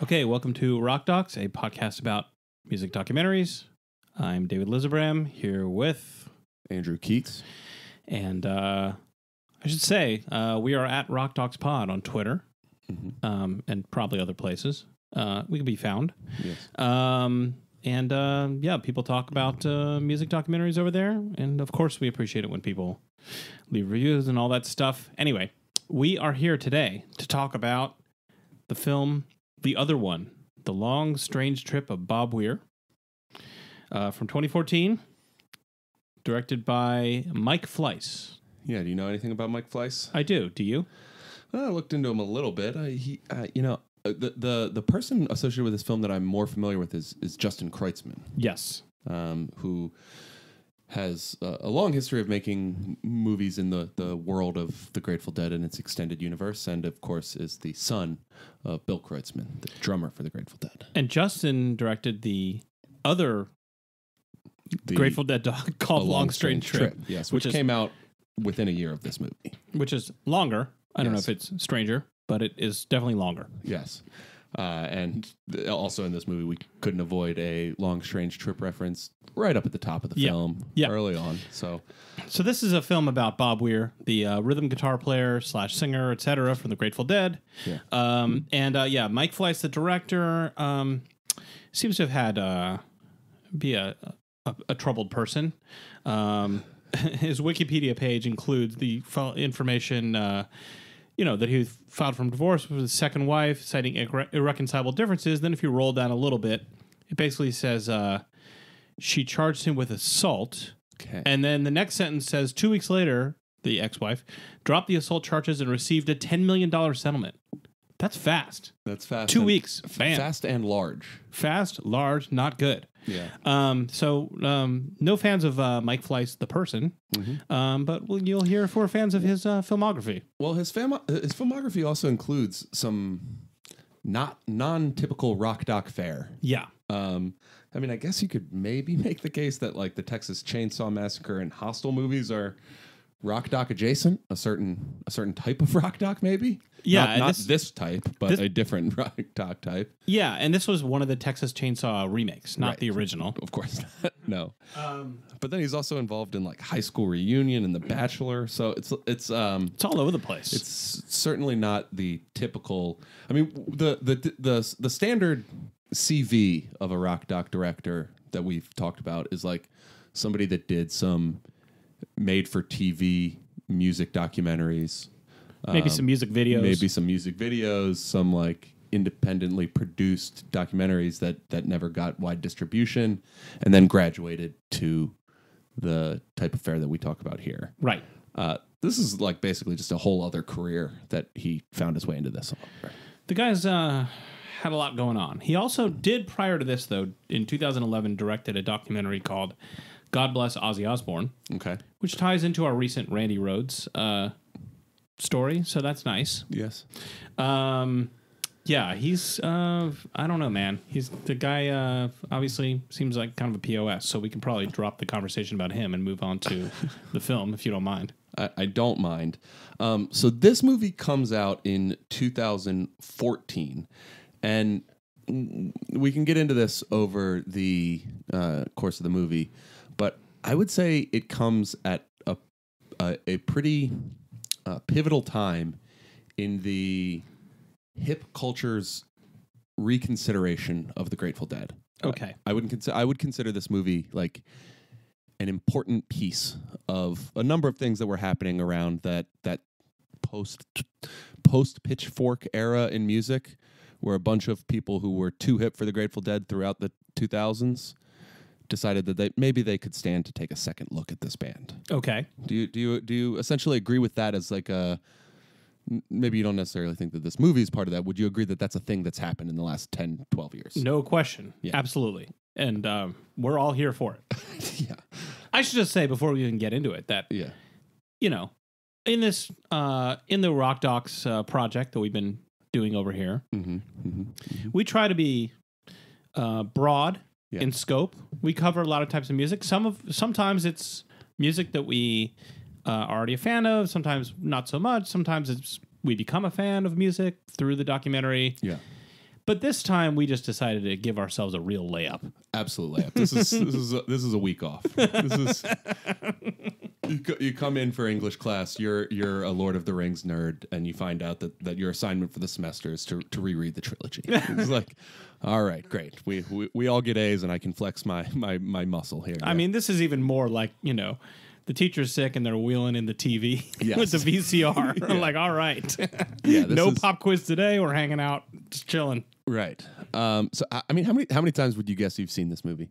Okay, welcome to Rock Docs, a podcast about music documentaries. I'm David Lizerbram, here with Andrew Keatts. And I should say, we are at Rock Docs Pod on Twitter, and probably other places. We can be found. Yes. People talk about music documentaries over there. And of course, we appreciate it when people leave reviews and all that stuff. Anyway, we are here today to talk about the film The Other One, The Long, Strange Trip of Bob Weir, from 2014, directed by Mike Fleiss. Yeah, do you know anything about Mike Fleiss? I do. Do you? I looked into him a little bit. The person associated with this film that I'm more familiar with is Justin Kreutzmann. Yes. Who has a long history of making movies in the world of the Grateful Dead and its extended universe, and of course is the son of Bill Kreutzmann, the drummer for the Grateful Dead. And Justin directed the other Grateful Dead dog called Long Strange Trip. Yes, which came out within a year of this movie. Which is longer. I don't know if it's stranger, but it is definitely longer. Yes. And also in this movie, we couldn't avoid a Long Strange Trip reference right up at the top of the film early on. So this is a film about Bob Weir, the rhythm guitar player / singer, etc. from the Grateful Dead. Yeah. Mike Fleiss, the director, seems to have had be a troubled person. His Wikipedia page includes the information, that he filed from divorce with his second wife, citing irreconcilable differences. Then if you roll down a little bit, it basically says she charged him with assault. Okay. And then the next sentence says 2 weeks later, the ex-wife dropped the assault charges and received a $10 million settlement. That's fast. That's fast. 2 weeks. Bam. Fast and large. Fast, large, not good. Yeah. No fans of Mike Fleiss, the person, but you'll hear if we're fans of his filmography. Well, his filmography also includes some not non-typical rock doc fare. Yeah. I guess you could maybe make the case that like the Texas Chainsaw Massacre and Hostel movies are rock doc adjacent, a certain type of rock doc, maybe. Yeah, not this type, but a different rock doc type. Yeah, and this was one of the Texas Chainsaw remakes, not the original. Of course not. No. But then he's also involved in like High School Reunion and The Bachelor, so it's all over the place. It's certainly not the typical. I mean, the standard CV of a rock doc director that we've talked about is like somebody that did some made-for-TV music documentaries. Maybe some music videos. Some like independently produced documentaries that never got wide distribution, and then graduated to the type of fare that we talk about here. Right. This is like basically just a whole other career that he found his way into this. The guy's had a lot going on. He also did, prior to this, though, in 2011, directed a documentary called God Bless Ozzy Osbourne. Okay. Which ties into our recent Randy Rhoads story, so that's nice. Yes. He's I don't know, man. He's the guy obviously seems like kind of a POS, so we can probably drop the conversation about him and move on to the film if you don't mind. I don't mind. So this movie comes out in 2014, and we can get into this over the course of the movie, but I would say it comes at a pretty pivotal time in the hip culture's reconsideration of the Grateful Dead. Okay. I would consider this movie like an important piece of a number of things that were happening around that post Pitchfork era in music, where a bunch of people who were too hip for the Grateful Dead throughout the 2000s decided that maybe they could stand to take a second look at this band. Okay. Do you essentially agree with that as like a, maybe you don't necessarily think that this movie is part of that. Would you agree that that's a thing that's happened in the last 10, 12 years? No question. Yeah. Absolutely. And we're all here for it. Yeah. I should just say before we even get into it that, in this, in the Rock Docs project that we've been doing over here, we try to be broad in scope. We cover a lot of types of music. Sometimes it's music that we are already a fan of. Sometimes not so much. Sometimes we become a fan of music through the documentary. Yeah. But this time we just decided to give ourselves a real layup. Absolute layup. This is a week off. This is you come in for English class. You're a Lord of the Rings nerd, and you find out that your assignment for the semester is to reread the trilogy. It's like, all right, great. We all get A's, and I can flex my muscle here. I mean, this is even more like, the teacher's sick and they're wheeling in the TV with the VCR. Yeah. I'm like, all right. Yeah, no pop quiz today. We're hanging out, just chilling. Right. So, I mean, how many times would you guess you've seen this movie?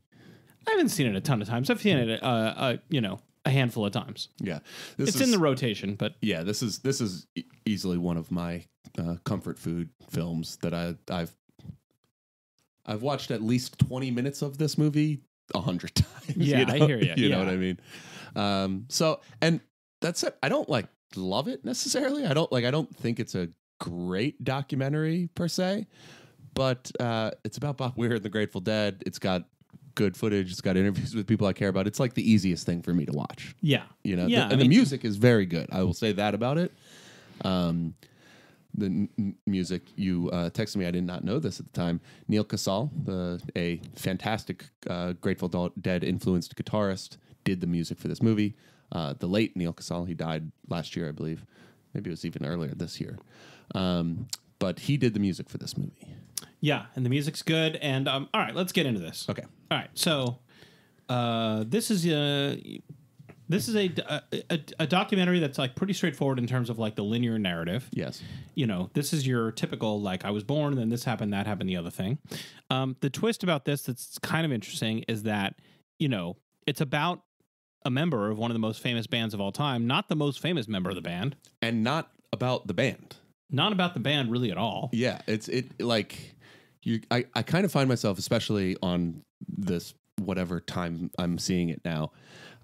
I haven't seen it a ton of times. I've seen it, a handful of times. Yeah. It's in the rotation, but yeah, this is easily one of my comfort food films that I've watched at least 20 minutes of this movie 100 times. Yeah, I hear you. You know what I mean? So, and that's it. I don't love it necessarily. I don't think it's a great documentary per se, but it's about Bob Weir and the Grateful Dead. It's got good footage. It's got interviews with people I care about. It's like the easiest thing for me to watch. Yeah. Yeah, the music is very good. I will say that about it. The music, you texted me, I did not know this at the time. Neil Casal, a fantastic Grateful Dead influenced guitarist, did the music for this movie. The late Neil Casal, he died last year, I believe. Maybe it was even earlier this year. But he did the music for this movie. Yeah, and the music's good. And all right, let's get into this. Okay. All right, so this is a documentary that's like pretty straightforward in terms of like the linear narrative. Yes. This is your typical, like, I was born, then this happened, that happened, the other thing. The twist about this that's kind of interesting is that, it's about a member of one of the most famous bands of all time, not the most famous member of the band. And not about the band. Not about the band really at all. Yeah, I kind of find myself, especially on this whatever time I'm seeing it now,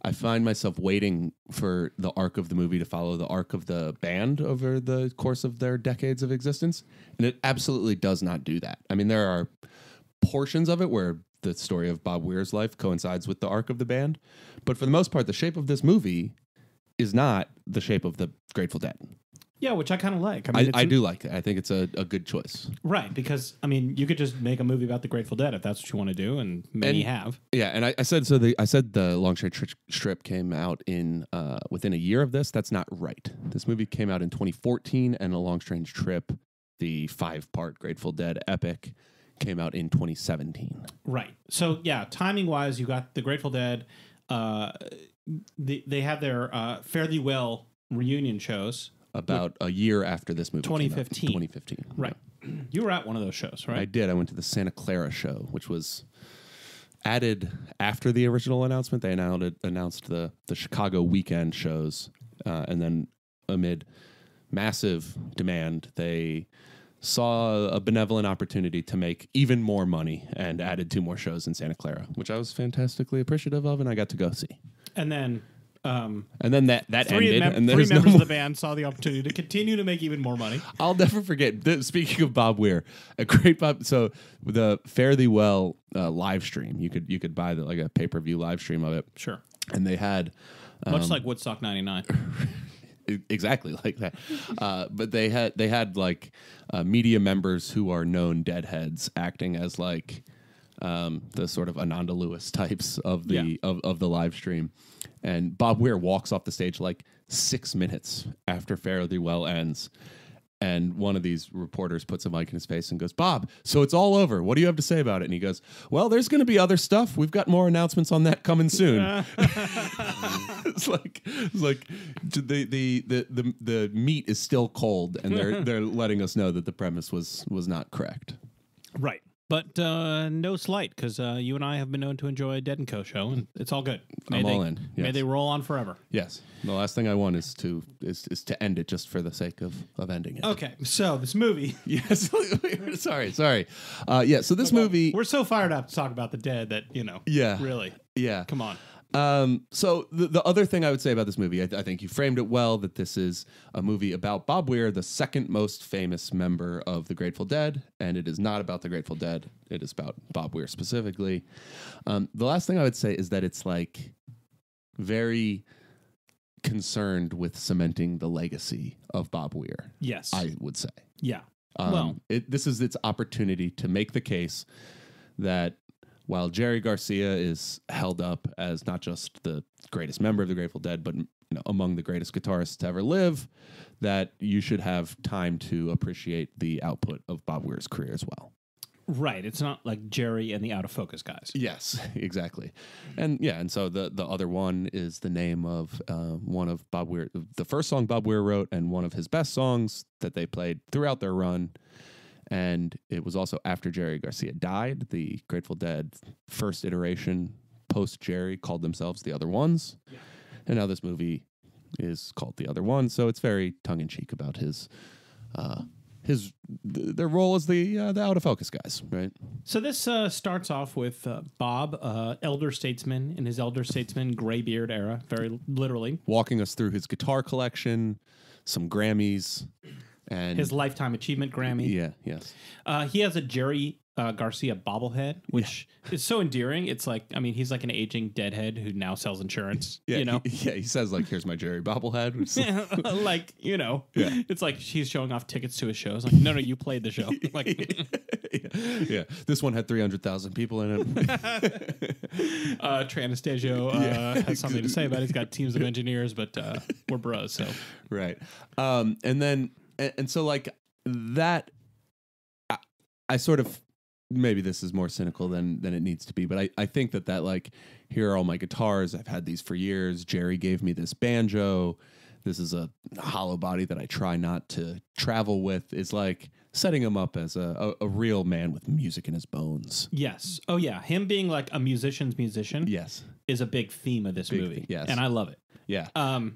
I find myself waiting for the arc of the movie to follow the arc of the band over the course of their decades of existence. And it absolutely does not do that. I mean, there are portions of it where the story of Bob Weir's life coincides with the arc of the band. But for the most part, the shape of this movie is not the shape of the Grateful Dead. Yeah, which I kind of like. I do like that. I think it's a good choice. Right, because, you could just make a movie about the Grateful Dead if that's what you want to do, and many have. Yeah, and I said the Long Straight Strip came out in within a year of this. That's not right. This movie came out in 2014, and A Long Strange Trip, the 5-part Grateful Dead epic, came out in 2017. Right. So, yeah, timing-wise, you got the Grateful Dead. They had their Fare Thee Well reunion shows. About a year after this movie 2015. came out. 2015. Right. Yeah. You were at one of those shows, right? I did. I went to the Santa Clara show, which was added after the original announcement. They announced the Chicago weekend shows, and then amid massive demand, they saw a benevolent opportunity to make even more money and added 2 more shows in Santa Clara, which I was fantastically appreciative of, and I got to go see. And then that ended, and three members of the band saw the opportunity to continue to make even more money. I'll never forget. Speaking of Bob Weir, a great Bob. So the Fare Thee Well live stream, you could buy like a pay-per-view live stream of it. Sure. And they had much like Woodstock '99. Exactly like that. But they had like media members who are known Deadheads acting as like the sort of Ananda Lewis types of the of the live stream. And Bob Weir walks off the stage like 6 minutes after Fare Thee Well ends. And one of these reporters puts a mic in his face and goes, "Bob, so it's all over. What do you have to say about it?" And he goes, "Well, there's going to be other stuff. We've got more announcements on that coming soon." It's like the meat is still cold, and they're letting us know that the premise was not correct. Right. But no slight, because you and I have been known to enjoy a Dead & Co. show, and it's all good. I'm all in. Yes. May they roll on forever. Yes. The last thing I want is to end it just for the sake of ending it. Okay. So this movie. Yes. Sorry. Yeah. So this movie. We're so fired up to talk about the Dead that Yeah. Really. Yeah. Come on. So the other thing I would say about this movie, I think you framed it well, that this is a movie about Bob Weir, the second most famous member of the Grateful Dead, and it is not about the Grateful Dead. It is about Bob Weir specifically. The last thing I would say is that it's like very concerned with cementing the legacy of Bob Weir. Yes. I would say. Yeah. This is its opportunity to make the case that while Jerry Garcia is held up as not just the greatest member of the Grateful Dead, but among the greatest guitarists to ever live, that you should have time to appreciate the output of Bob Weir's career as well. Right. It's not like Jerry and the Out of Focus guys. Yes, exactly. And so the other one is the name of one of Bob Weir, the first song Bob Weir wrote, and one of his best songs that they played throughout their run. And it was also after Jerry Garcia died. The Grateful Dead first iteration post Jerry called themselves The Other Ones. Yeah. And now this movie is called The Other One. So it's very tongue in cheek about their role as the out of focus guys, right? So this starts off with Bob, elder statesman in his elder statesman graybeard era, very literally, walking us through his guitar collection, some Grammys, and his lifetime achievement Grammy. Yeah, yes. He has a Jerry Garcia bobblehead, which is so endearing. It's like, I mean, he's like an aging deadhead who now sells insurance. Yeah, he says like, "Here's my Jerry bobblehead." Like, it's like he's showing off tickets to his shows. Like, no, you played the show. Like, yeah, this one had 300,000 people in it. Anastasio has something to say about it. He's got teams of engineers, but we're bros, so right. And so like that, I sort of. Maybe this is more cynical than it needs to be, but I think that like, here are all my guitars. I've had these for years. Jerry gave me this banjo. This is a hollow body that I try not to travel with. Is like setting him up as a real man with music in his bones. Yes. Oh yeah. Him being like a musician's musician. Yes. Is a big theme of this movie. Yes. And I love it. Yeah. All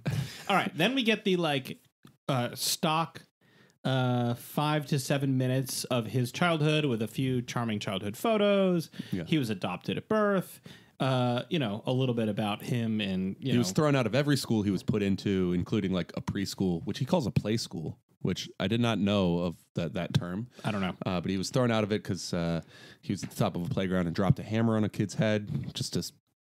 right. Then we get the like stock 5 to 7 minutes of his childhood with a few charming childhood photos. Yeah. He was adopted at birth. A little bit about him, and he was thrown out of every school he was put into, including like a preschool, which he calls a play school, which I did not know of that term. I don't know, but he was thrown out of it because he was at the top of a playground and dropped a hammer on a kid's head just to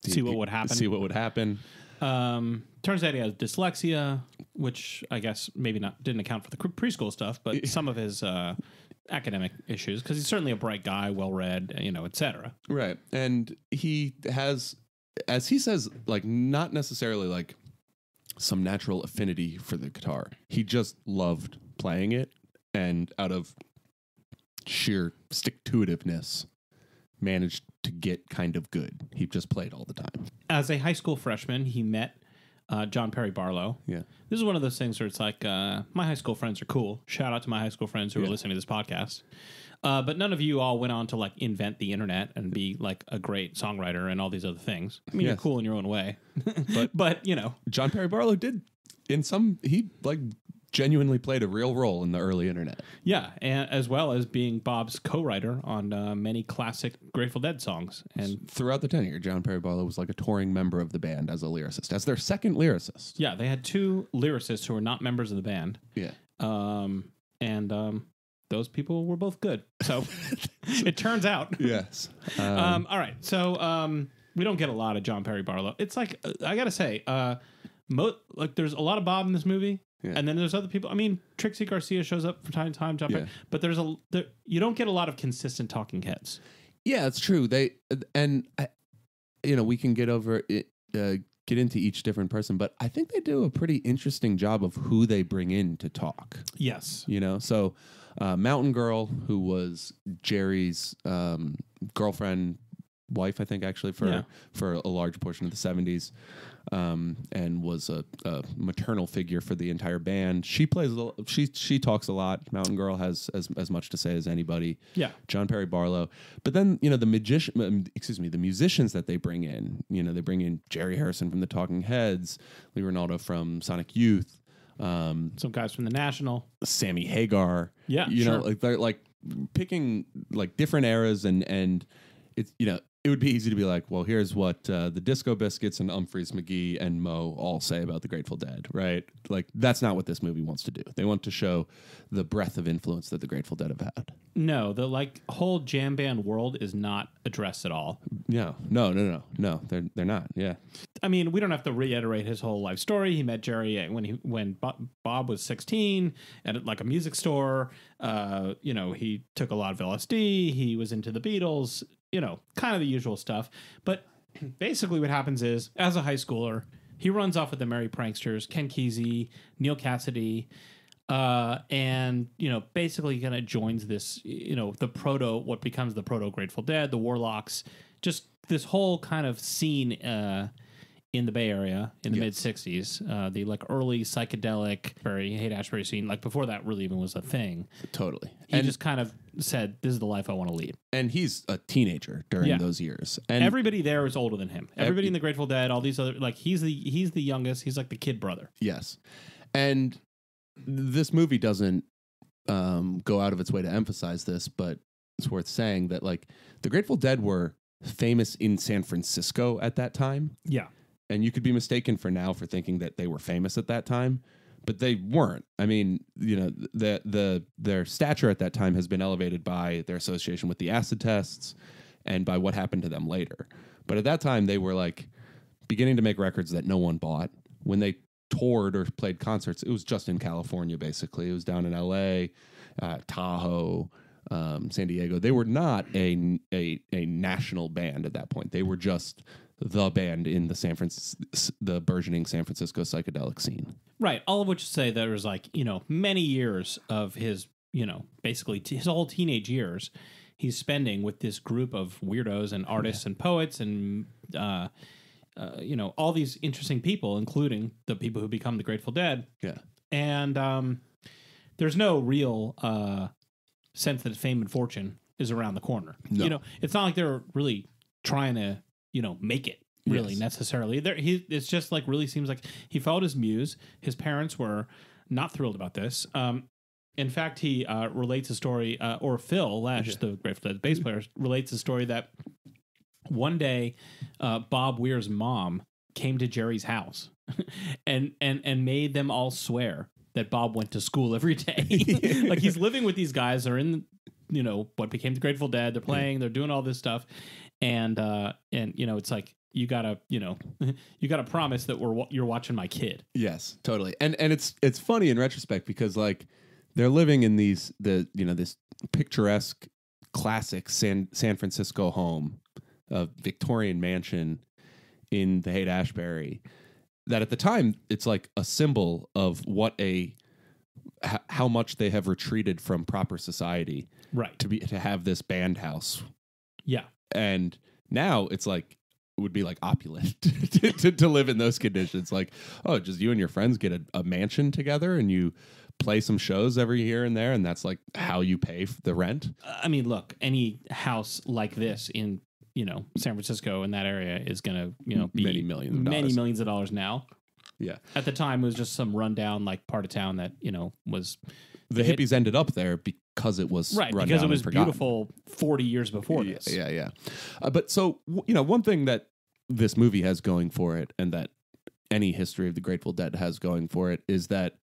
see what would happen. Turns out he has dyslexia, which I guess maybe didn't account for the preschool stuff, but some of his academic issues, because he's certainly a bright guy, well-read, etc. Right. And he has, as he says, like not necessarily like some natural affinity for the guitar. He just loved playing it, and out of sheer stick-to-itiveness managed to get kind of good. He just played all the time. As a high school freshman, he met John Perry Barlow. Yeah. This is one of those things where it's like, my high school friends are cool. Shout out to my high school friends who are listening to this podcast. But none of you all went on to like invent the internet and be like a great songwriter and all these other things. I mean, you're cool in your own way. but John Perry Barlow did he like genuinely played a real role in the early internet. Yeah, and as well as being Bob's co-writer on many classic Grateful Dead songs. And throughout the tenure, John Perry Barlow was like a touring member of the band as a lyricist, as their second lyricist. Yeah, they had two lyricists who were not members of the band. Yeah. Those people were both good. So it turns out. Yes. All right. So we don't get a lot of John Perry Barlow. It's like, I got to say, there's a lot of Bob in this movie. Yeah. And then there's other people. I mean, Trixie Garcia shows up from time to time, John Perry, but you don't get a lot of consistent talking heads. Yeah, it's true. We can get over it, get into each different person, but I think they do a pretty interesting job of who they bring in to talk. Yes. So Mountain Girl, who was Jerry's girlfriend, wife, I think, actually, for a large portion of the 70s, and was a maternal figure for the entire band. She talks a lot. Mountain Girl has as much to say as anybody. Yeah. John Perry Barlow. But then, the musicians that they bring in, they bring in Jerry Harrison from the Talking Heads, Lee Ronaldo from Sonic Youth, some guys from the National, Sammy Hagar. Yeah. Like they're like picking like different eras, and it's, it would be easy to be like, well, here's what the Disco Biscuits and Humphreys McGee and Moe all say about the Grateful Dead, right? Like, that's not what this movie wants to do. They want to show the breadth of influence that the Grateful Dead have had. No, the like whole jam band world is not addressed at all. No, they're not. Yeah. I mean, we don't have to reiterate his whole life story. He met Jerry when Bob was 16 at like a music store. He took a lot of LSD. He was into the Beatles. Kind of the usual stuff. But basically, what happens is, as a high schooler, he runs off with the Merry Pranksters, Ken Kesey, Neil Cassidy, and basically kind of joins this, what becomes the proto Grateful Dead, the Warlocks, just this whole kind of scene in the Bay Area in the mid 60s, the like early psychedelic Haight-Ashbury scene, like before that really even was a thing. Totally. He just kind of said, "This is the life I want to lead." And he's a teenager during those years. And everybody there is older than him. Everybody in the Grateful Dead, all these other, like he's the youngest. He's like the kid brother. Yes. And this movie doesn't go out of its way to emphasize this, but it's worth saying that like the Grateful Dead were famous in San Francisco at that time. Yeah. And you could be mistaken for thinking that they were famous at that time, but they weren't. I mean, their stature at that time has been elevated by their association with the acid tests and by what happened to them later. But at that time, they were like beginning to make records that no one bought. When they toured or played concerts, it was just in California, basically. It was down in L.A., Tahoe, San Diego. They were not a national band at that point. They were just the band in the burgeoning San Francisco psychedelic scene. Right. All of which to say there was like, many years of his, basically his whole teenage years he's spending with this group of weirdos and artists and poets and, all these interesting people, including the people who become the Grateful Dead. Yeah. And there's no real sense that fame and fortune is around the corner. No. It's not like they're really trying to make it really necessarily. It's just like really seems like he followed his muse. His parents were not thrilled about this. In fact, he relates a story, or Phil Lesh, the Grateful Dead bass player, relates a story that one day Bob Weir's mom came to Jerry's house and made them all swear that Bob went to school every day. Like he's living with these guys. They're in, what became the Grateful Dead. They're playing. They're doing all this stuff. And it's like you gotta promise that you're watching my kid. Yes, totally. And it's funny in retrospect because like they're living in this picturesque classic San Francisco home, a Victorian mansion in the Haight-Ashbury. That at the time it's like a symbol of how much they have retreated from proper society, right? To have this band house. Yeah. And now it's like it would be like opulent to live in those conditions. Like, oh, just you and your friends get a mansion together and you play some shows every here and there, and that's like how you pay the rent. I mean, look, any house like this in San Francisco in that area is going to be many millions of dollars now. Yeah. At the time, it was just some rundown like part of town that was the hippies ended up there because it was right, run because down it was and forgotten. beautiful 40 years before this. Yeah. But so one thing that this movie has going for it, and that any history of the Grateful Dead has going for it, is that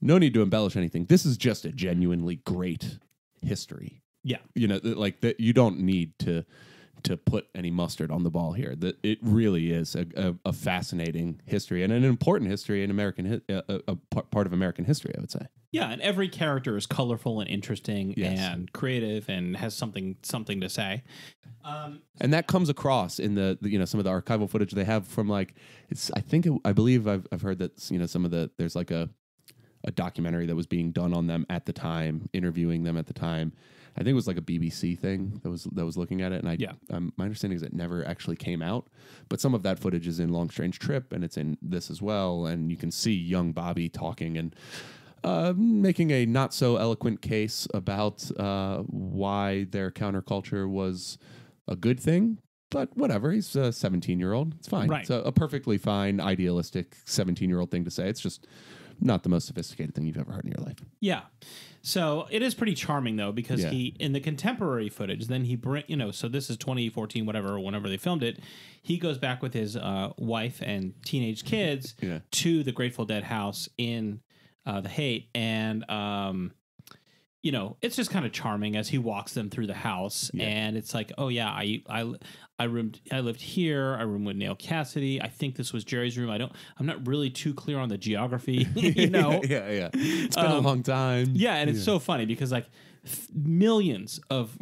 no need to embellish anything. This is just a genuinely great history. Yeah, like that. You don't need to put any mustard on the ball here. That it really is a fascinating history and an important history in American part of American history, I would say. Yeah, and every character is colorful and interesting and creative and has something to say. And that comes across in the some of the archival footage they have from like I believe I've heard that some of there's like a documentary that was being done on them at the time, interviewing them at the time. I think it was like a BBC thing that was looking at it, and my understanding is it never actually came out. But some of that footage is in Long Strange Trip, and it's in this as well. And you can see young Bobby talking and making a not so eloquent case about why their counterculture was a good thing. But whatever, he's a 17-year-old. It's fine. Right. It's a perfectly fine, idealistic 17-year-old thing to say. It's just not the most sophisticated thing you've ever heard in your life. Yeah. So it is pretty charming, though, because he, in the contemporary footage, then he so this is 2014, whatever, whenever they filmed it, he goes back with his wife and teenage kids to the Grateful Dead house in the Haight, and you know, it's just kind of charming as he walks them through the house, and it's like, oh yeah, I lived here. I roomed with Neil Cassidy. I think this was Jerry's room. I'm not really too clear on the geography. You know, yeah. It's been a long time. Yeah, and it's so funny because like millions of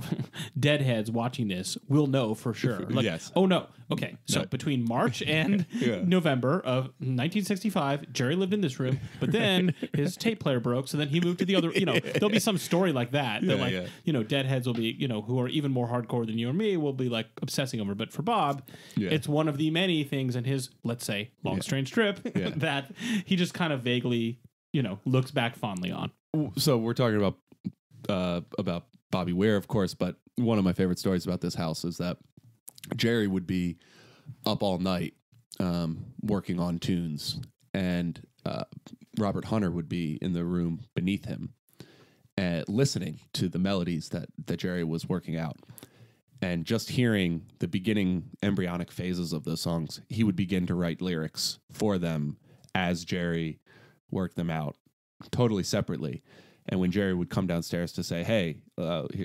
deadheads watching this will know for sure. Like, yes. Oh no. Okay. So between March and November of 1965, Jerry lived in this room, but then his tape player broke, so then he moved to the other. You know, there'll be some story like that. You know, deadheads will be, you know, who are even more hardcore than you or me will be like obsessing over. But for Bob, it's one of the many things in his, let's say, long strange trip that he just kind of vaguely, you know, looks back fondly on. So we're talking about Bobby Weir, of course, but one of my favorite stories about this house is that Jerry would be up all night working on tunes, and Robert Hunter would be in the room beneath him listening to the melodies that Jerry was working out. And just hearing the beginning embryonic phases of those songs, he would begin to write lyrics for them as Jerry worked them out totally separately. And when Jerry would come downstairs to say, hey,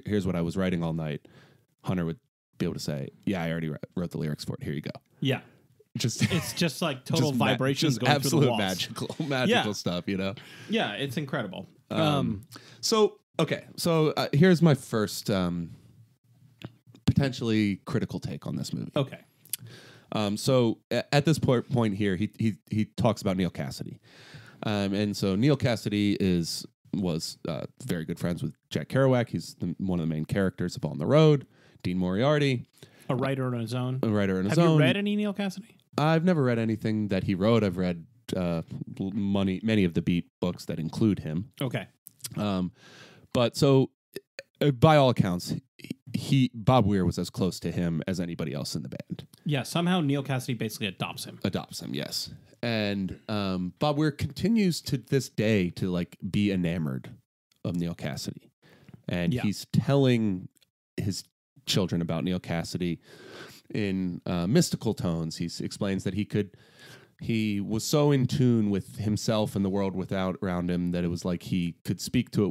here's what I was writing all night, Hunter would be able to say, yeah, I already wrote the lyrics for it. Here you go. Yeah. It's just like total vibrations going through the walls. Magical stuff, you know? Yeah, it's incredible. So here's my first potentially critical take on this movie. Okay. So at this point here, he talks about Neil Cassidy. And so Neil Cassidy was very good friends with Jack Kerouac. He's one of the main characters of On the Road. Dean Moriarty. A writer on his own. Have you read any Neil Cassidy? I've never read anything that he wrote. I've read many of the Beat books that include him. Okay. But so, by all accounts, Bob Weir was as close to him as anybody else in the band. Yeah, somehow Neil Cassidy basically adopts him, yes. And Bob Weir continues to this day to like be enamored of Neil Cassidy. And he's telling his children about Neil Cassidy in mystical tones. He explains that he was so in tune with himself and the world around him that it was like he could speak to it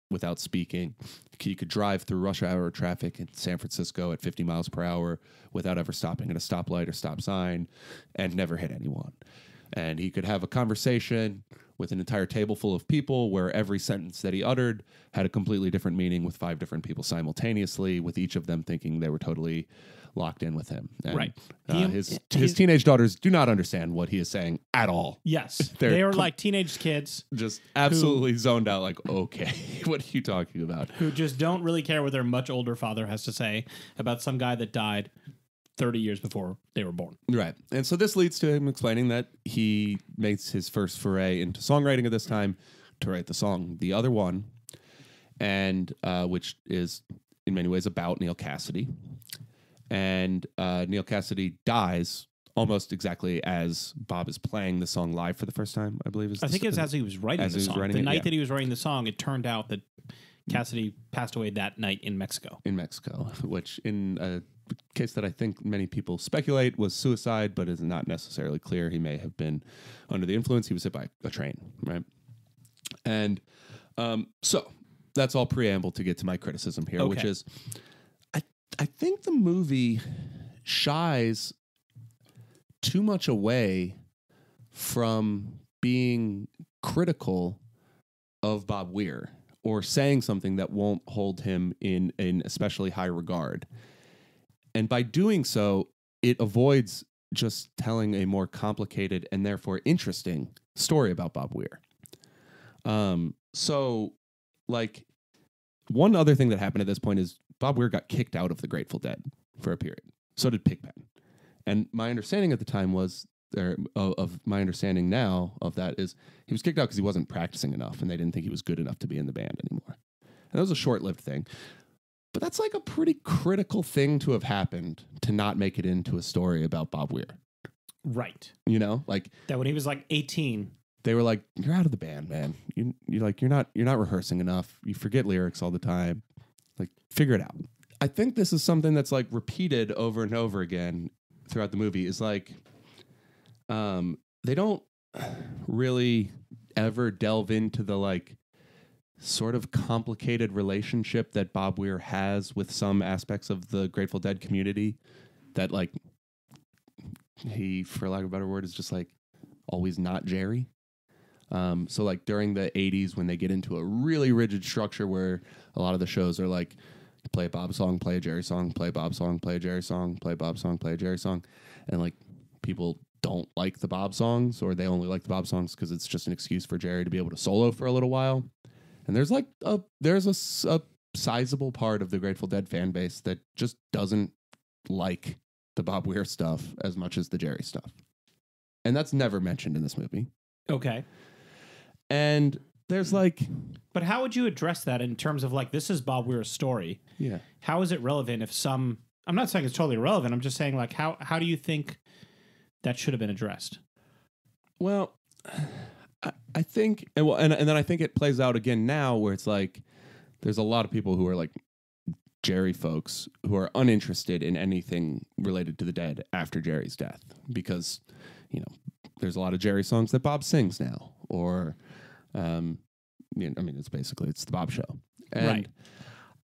without speaking. He could drive through rush hour traffic in San Francisco at 50 miles per hour without ever stopping at a stoplight or stop sign and never hit anyone. And he could have a conversation with an entire table full of people where every sentence that he uttered had a completely different meaning with 5 different people simultaneously, with each of them thinking they were totally locked in with him. And, right. His teenage daughters do not understand what he is saying at all. Yes. They are like teenage kids. Just absolutely zoned out like, okay, what are you talking about? Who just don't really care what their much older father has to say about some guy that died 30 years before they were born. Right. And so this leads to him explaining that he makes his first foray into songwriting at this time to write the song The Other One, and which is in many ways about Neil Cassidy. And Neil Cassidy dies almost exactly as Bob is playing the song live for the first time, I believe. I think it's as he was writing the song. The night that he was writing the song, it turned out that Cassidy passed away that night in Mexico. Which in a case that I think many people speculate was suicide, but is not necessarily clear. He may have been under the influence. He was hit by a train, right? And so that's all preamble to get to my criticism here, which is I think the movie shies too much away from being critical of Bob Weir or saying something that won't hold him in especially high regard. And by doing so, it avoids just telling a more complicated and therefore interesting story about Bob Weir. So, like, one other thing that happened at this point is Bob Weir got kicked out of the Grateful Dead for a period. So did Pigpen. And my understanding at the time was, of my understanding now of that is he was kicked out because he wasn't practicing enough and they didn't think he was good enough to be in the band anymore. And that was a short-lived thing. But that's like a pretty critical thing to have happened to not make it into a story about Bob Weir. Right. You know, like that when he was like 18, they were like, "You're out of the band, man. You're not rehearsing enough. You forget lyrics all the time. Like, figure it out." I think this is something that's like repeated over and over again throughout the movie. Is like, they don't really ever delve into the like sort of complicated relationship that Bob Weir has with some aspects of the Grateful Dead community that, like, he, for lack of a better word, is just like always not Jerry. So like during the 80s when they get into a really rigid structure where a lot of the shows are like play a Bob song, play a Jerry song, play a Bob song, play a Jerry song, play a Bob song, play a Jerry song, and like people don't like the Bob songs, or they only like the Bob songs because it's just an excuse for Jerry to be able to solo for a little while. And there's like a sizable part of the Grateful Dead fan base that just doesn't like the Bob Weir stuff as much as the Jerry stuff. And that's never mentioned in this movie. Okay. And there's like... But how would you address that in terms of like, this is Bob Weir's story? Yeah. How is it relevant if some... I'm not saying it's totally irrelevant. I'm just saying like, how do you think that should have been addressed? Well, I think... And then I think it plays out again now where it's like, there's a lot of people who are like Jerry folks who are uninterested in anything related to the Dead after Jerry's death. Because, you know, there's a lot of Jerry songs that Bob sings now. Or... you know, I mean, it's the Bob Show, and right.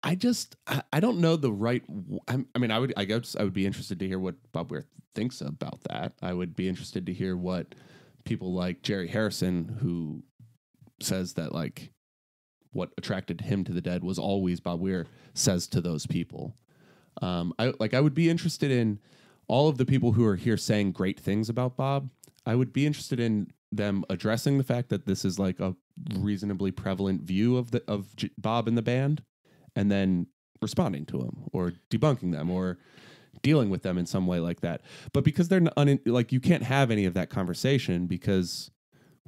I don't know the right. I guess I would be interested to hear what Bob Weir thinks about that. I would be interested to hear what people like Jerry Harrison, who says that like what attracted him to the Dead was always Bob Weir, says to those people. I would be interested in all of the people who are here saying great things about Bob. I would be interested in them addressing the fact that this is like a reasonably prevalent view of Bob and the band, and then responding to them or debunking them or dealing with them in some way like that. But because they're like, you can't have any of that conversation because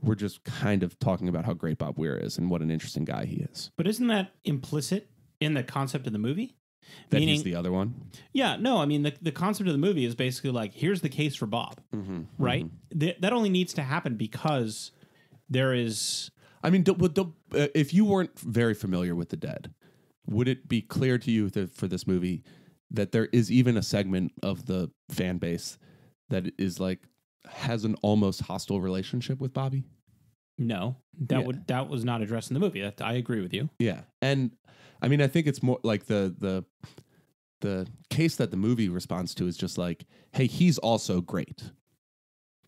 we're just kind of talking about how great Bob Weir is and what an interesting guy he is. But isn't that implicit in the concept of the movie? That he's the other one? Yeah, no, I mean, the concept of the movie is basically like, here's the case for Bob, right? Mm-hmm. That only needs to happen because there is... I mean, if you weren't very familiar with the Dead, would it be clear to you for this movie that there is even a segment of the fan base that is like, has an almost hostile relationship with Bobby? No, that was not addressed in the movie. I agree with you. Yeah, and I mean, I think it's more like the case that the movie responds to is just like, hey, he's also great.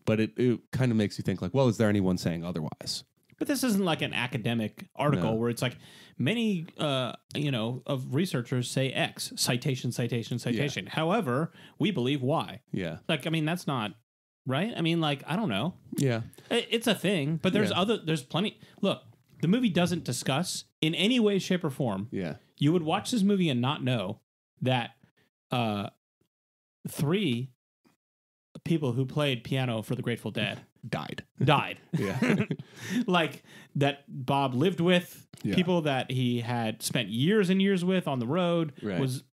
But it kind of makes you think like, well, is there anyone saying otherwise? But this isn't like an academic article where it's like many, of researchers say X, citation. Yeah. However, we believe Y. Yeah. Like, I mean, that's not right. I mean, like, I don't know. Yeah. It's a thing, but there's plenty. Look, the movie doesn't discuss in any way, shape, or form. Yeah. You would watch this movie and not know that 3 people who played piano for the Grateful Dead died. Yeah. Like that Bob lived with, people that he had spent years and years with on the road, was,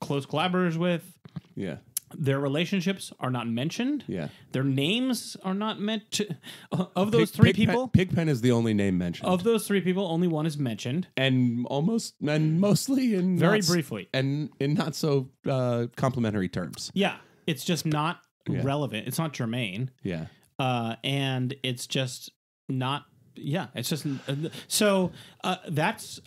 close collaborators with. Yeah. Their relationships are not mentioned. Yeah. Their names are not meant to... Of those 3 people... Pigpen is the only name mentioned. Of those 3 people, only one is mentioned. And mostly in... Very briefly. And in not so complimentary terms. Yeah. It's just not relevant. It's not germane. Yeah. And it's just not... Yeah. It's just... So that's...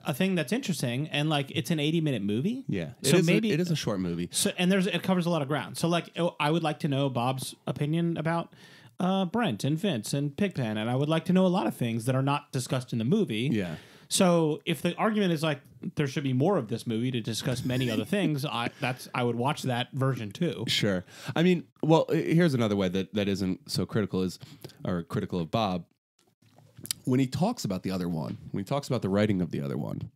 a thing that's interesting, and like it's an 80-minute movie. Yeah, so it is a short movie. So it covers a lot of ground. So like I would like to know Bob's opinion about Brent and Vince and Pigpen, and I would like to know a lot of things that are not discussed in the movie. Yeah. So if the argument is like there should be more of this movie to discuss many other things, I would watch that version too. Sure. I mean, well, here's another way that isn't so critical of Bob. When he talks about the other one, when he talks about the writing of the other one,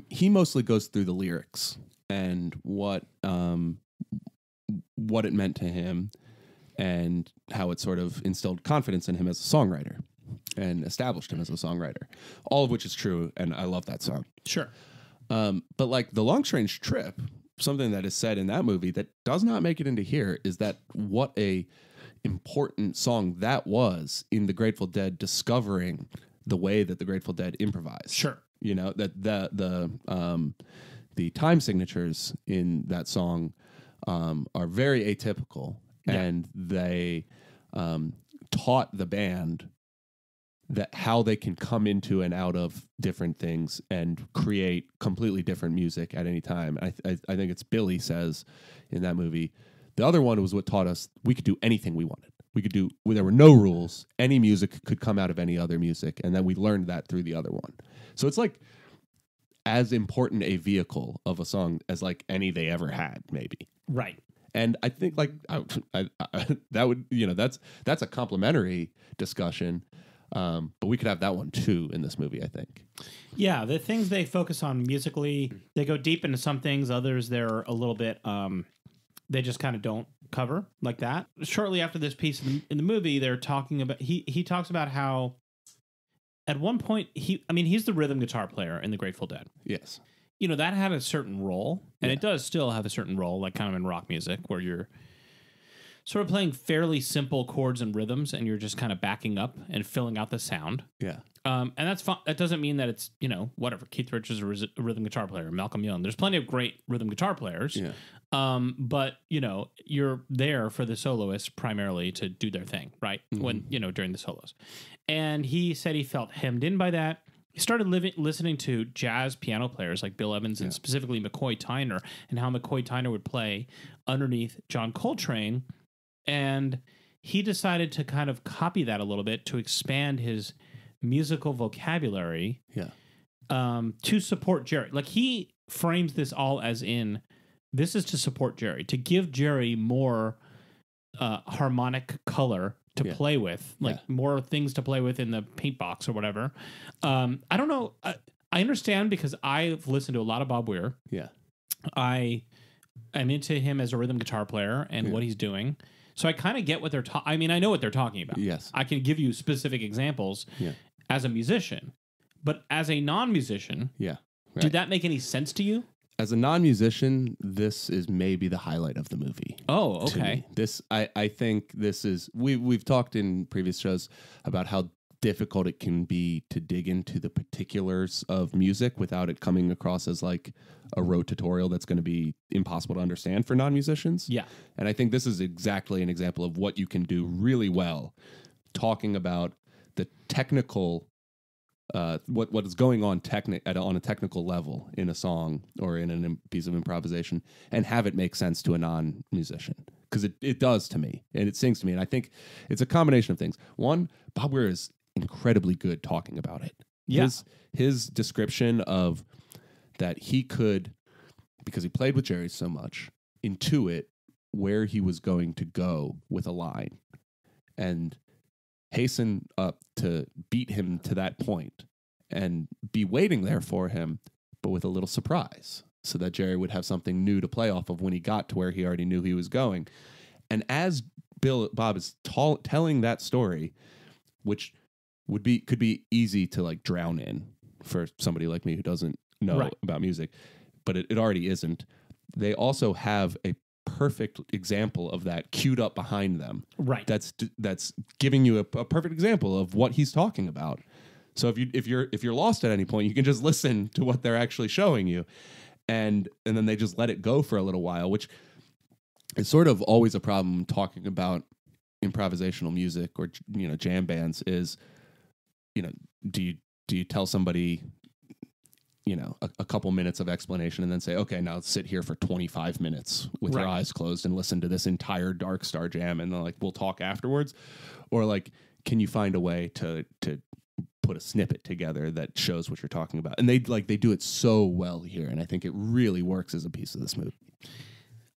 he mostly goes through the lyrics and what it meant to him and how it sort of instilled confidence in him as a songwriter and established him as a songwriter, all of which is true, and I love that song. Sure. But like The Long Strange Trip, something that is said in that movie that does not make it into here is that what a important song that was in the Grateful Dead discovering the way that the Grateful Dead improvise. Sure. That the time signatures in that song are very atypical, and they taught the band that how they can come into and out of different things and create completely different music at any time. I think it's Billy says in that movie. The other one was what taught us we could do anything we wanted. There were no rules. Any music could come out of any other music. And then we learned that through the other one. So it's like as important a vehicle of a song as like any they ever had, maybe. Right. And I think like that would, that's a complimentary discussion. But we could have that one too in this movie, I think. Yeah, the things they focus on musically, they go deep into some things. Others, they're a little bit, they just kind of don't cover like that. Shortly after this piece in the movie, they're talking about, he talks about how at one point, he's the rhythm guitar player in the Grateful Dead. Yes. That had a certain role, and it does still have a certain role, like kind of in rock music, where you're sort of playing fairly simple chords and rhythms, and you're just kind of backing up and filling out the sound. Yeah. And that's fun. That doesn't mean that it's, whatever. Keith Richards is a rhythm guitar player. Malcolm Young. There's plenty of great rhythm guitar players. Yeah. But, you're there for the soloists primarily to do their thing, right? Mm-hmm. When, during the solos. And he said he felt hemmed in by that. He started listening to jazz piano players like Bill Evans and specifically McCoy Tyner, and how McCoy Tyner would play underneath John Coltrane. And he decided to kind of copy that a little bit to expand his musical vocabulary to support Jerry. Like, he frames this all as in, this is to support Jerry, to give Jerry more harmonic color to play with, like more things to play with in the paint box or whatever. I don't know. I understand because I've listened to a lot of Bob Weir. Yeah. I'm into him as a rhythm guitar player and what he's doing. So I kind of get what they're talking. I know what they're talking about. Yes. I can give you specific examples as a musician, but as a non-musician, did that make any sense to you? As a non-musician, this is maybe the highlight of the movie. Oh, okay. This, I think this is, we've talked in previous shows about how difficult it can be to dig into the particulars of music without it coming across as like a rote tutorial that's going to be impossible to understand for non-musicians. Yeah. And I think this is exactly an example of what you can do really well, talking about the technical what is going on on a technical level in a song or in a piece of improvisation, and have it make sense to a non-musician, because it does to me, and it sings to me. And I think it's a combination of things. One, Bob Weir is incredibly good talking about it. Yeah. His description of that he could, because he played with Jerry so much, intuit where he was going to go with a line and hasten up to beat him to that point and be waiting there for him, but with a little surprise, so that Jerry would have something new to play off of when he got to where he already knew he was going. And as Bob is telling that story, which could be easy to like drown in for somebody like me who doesn't know about music, but it already isn't. They also have a perfect example of that queued up behind them. Right. That's giving you a perfect example of what he's talking about. So if you're lost at any point, you can just listen to what they're actually showing you, and then they just let it go for a little while, which is sort of always a problem talking about improvisational music or jam bands. Is do you tell somebody a couple minutes of explanation and then say, okay, now sit here for 25 minutes with your eyes closed and listen to this entire Dark Star jam, and then like we'll talk afterwards? Or like, can you find a way to put a snippet together that shows what you're talking about? And they do it so well here, and I think it really works as a piece of this movie.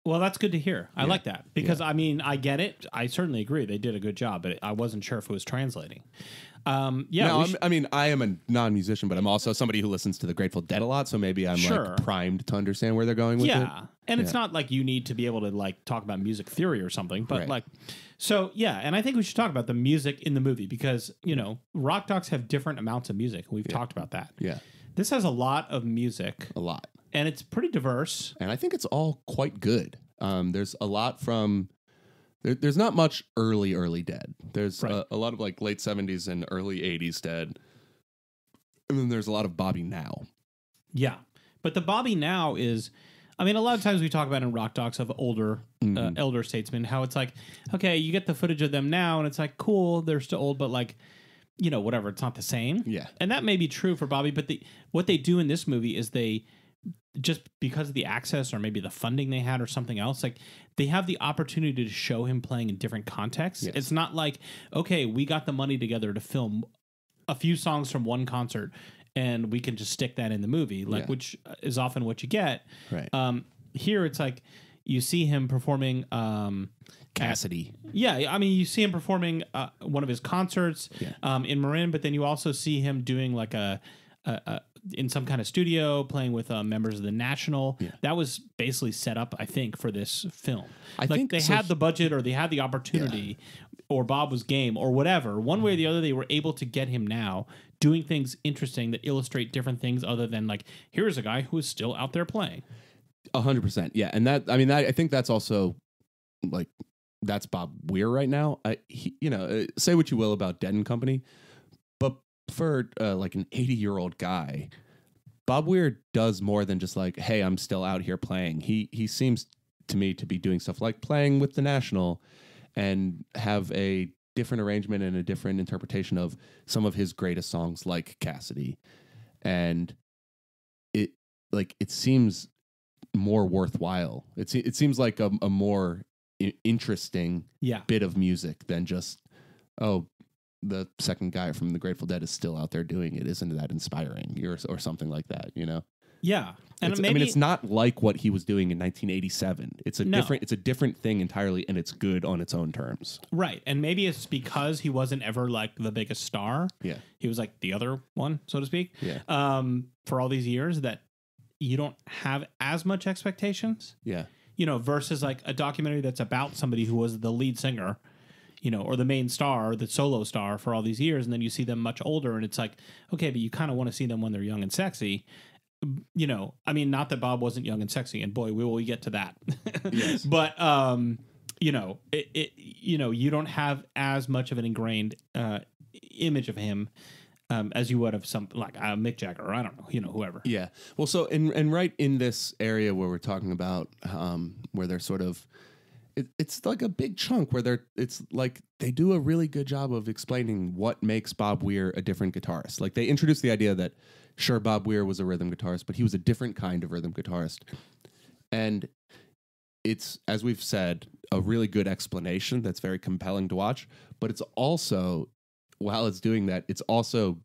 Well, that's good to hear. I like that, because I get it. I certainly agree. They did a good job, but I wasn't sure if it was translating. I am a non-musician, but I'm also somebody who listens to the Grateful Dead a lot, so maybe I'm like primed to understand where they're going with it. Yeah, and it's not like you need to be able to like talk about music theory or something, but and I think we should talk about the music in the movie, because rock docs have different amounts of music. We've talked about that. Yeah, this has a lot of music, and it's pretty diverse, and I think it's all quite good. There's a lot from. There's not much early Dead. There's a lot of like late 70s and early 80s Dead. And then there's a lot of Bobby Now. Yeah. But the Bobby Now is, a lot of times we talk about in rock docs of older, elder statesmen, how it's like, okay, you get the footage of them now and it's like, cool, they're still old, but like whatever, it's not the same. Yeah. And that may be true for Bobby, but what they do in this movie is they, just because of the access or maybe the funding they had or something else, like they have the opportunity to show him playing in different contexts. Yes. It's not like, okay, we got the money together to film a few songs from one concert and we can just stick that in the movie, which is often what you get. Right. Here it's like you see him performing Cassidy. You see him performing one of his concerts in Marin, but then you also see him doing like in some kind of studio playing with members of the National. Yeah. That was basically set up, I think, for this film. I think they had the budget or they had the opportunity or Bob was game or whatever. One way or the other, they were able to get him now doing things interesting that illustrate different things other than like, here's a guy who is still out there playing. 100%. Yeah. And I think that's also like, that's Bob Weir right now. Say what you will about Dead and Company, but for like an 80-year-old guy, Bob Weir does more than just like, hey, I'm still out here playing. He seems to me to be doing stuff like playing with the National and have a different arrangement and a different interpretation of some of his greatest songs like Cassidy. And it seems more worthwhile. It seems like a more interesting bit of music than just, the second guy from the Grateful Dead is still out there doing it. Isn't that inspiring or something like that, Yeah. And it's not like what he was doing in 1987. It's a different thing entirely, and it's good on its own terms. Right. And maybe it's because he wasn't ever like the biggest star. Yeah. He was like the other one, so to speak. Yeah. For all these years that you don't have as much expectations. Yeah. Versus like a documentary that's about somebody who was the lead singer, or the main star, the solo star for all these years. And then you see them much older and it's like, okay, but you kind of want to see them when they're young and sexy. Not that Bob wasn't young and sexy, and boy, we will get to that. Yes. But, you don't have as much of an ingrained image of him as you would of some like Mick Jagger or I don't know, whoever. Yeah. Well, so and right in this area where we're talking about where they're sort of, it's like a big chunk where it's like they do a really good job of explaining what makes Bob Weir a different guitarist. Like they introduced the idea that sure, Bob Weir was a rhythm guitarist, but he was a different kind of rhythm guitarist. And it's, as we've said, a really good explanation that's very compelling to watch, but it's also, while it's doing that, it's also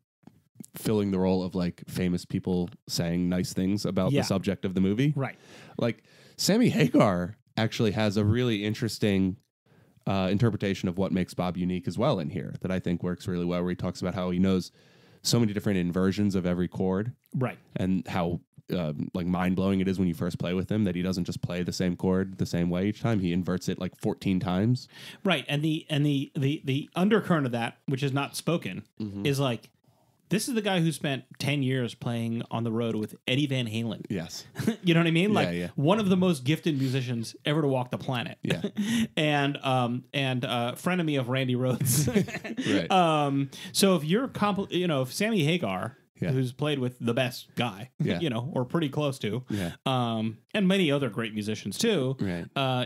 filling the role of like famous people saying nice things about the subject of the movie. Right. Like Sammy Hagar actually has a really interesting interpretation of what makes Bob unique as well in here that I think works really well, where he talks about how he knows so many different inversions of every chord. Right. And how like mind-blowing it is when you first play with him that he doesn't just play the same chord the same way each time. He inverts it like 14 times. Right. And the undercurrent of that, which is not spoken, is like, this is the guy who spent 10 years playing on the road with Eddie Van Halen. Yes. You know what I mean? Like one of the most gifted musicians ever to walk the planet. Yeah. and frenemy of Randy Rhoads. Right. So if you're if Sammy Hagar, who's played with the best guy, or pretty close to, and many other great musicians too,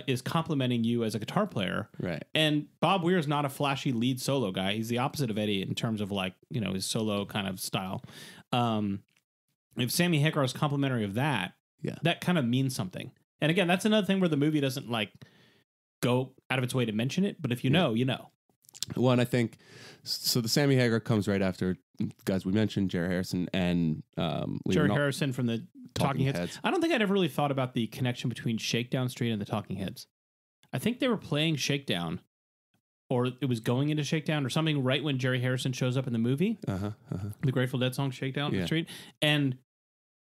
is complimenting you as a guitar player. Right. And Bob Weir is not a flashy lead solo guy. He's the opposite of Eddie in terms of like, his solo kind of style. If Sammy Hagar is complimentary of that, that kind of means something. And again, that's another thing where the movie doesn't like go out of its way to mention it, but if you know, you know. Well, and I think so. The Sammy Hagar comes right after guys we mentioned, Jerry Harrison and Jerry Harrison from the Talking Heads. I don't think I'd ever really thought about the connection between Shakedown Street and the Talking Heads. I think they were playing Shakedown, or it was going into Shakedown or something right when Jerry Harrison shows up in the movie. The Grateful Dead song Shakedown Street. And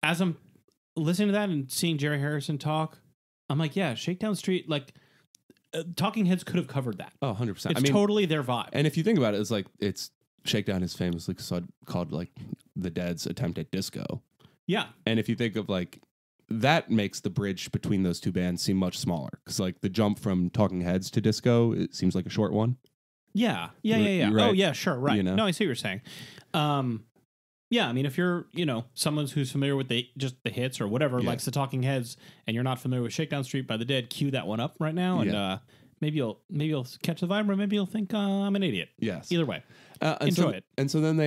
as I'm listening to that and seeing Jerry Harrison talk, I'm like, yeah, Shakedown Street, like. Talking Heads could have covered that. Oh, 100%. It's totally their vibe. And if you think about it, it's like Shakedown is famously called like the Dead's attempt at disco. Yeah. And if you think of like that makes the bridge between those two bands seem much smaller because like the jump from Talking Heads to disco, it seems like a short one. Yeah. Right? Oh yeah, sure, right. No, I see what you're saying. Yeah, I mean, if you're, someone who's familiar with just the hits or whatever, likes the Talking Heads, and you're not familiar with Shakedown Street by the Dead, cue that one up right now and Maybe you'll catch the vibe, or maybe you'll think I'm an idiot. Yes. Either way, enjoy it. And so then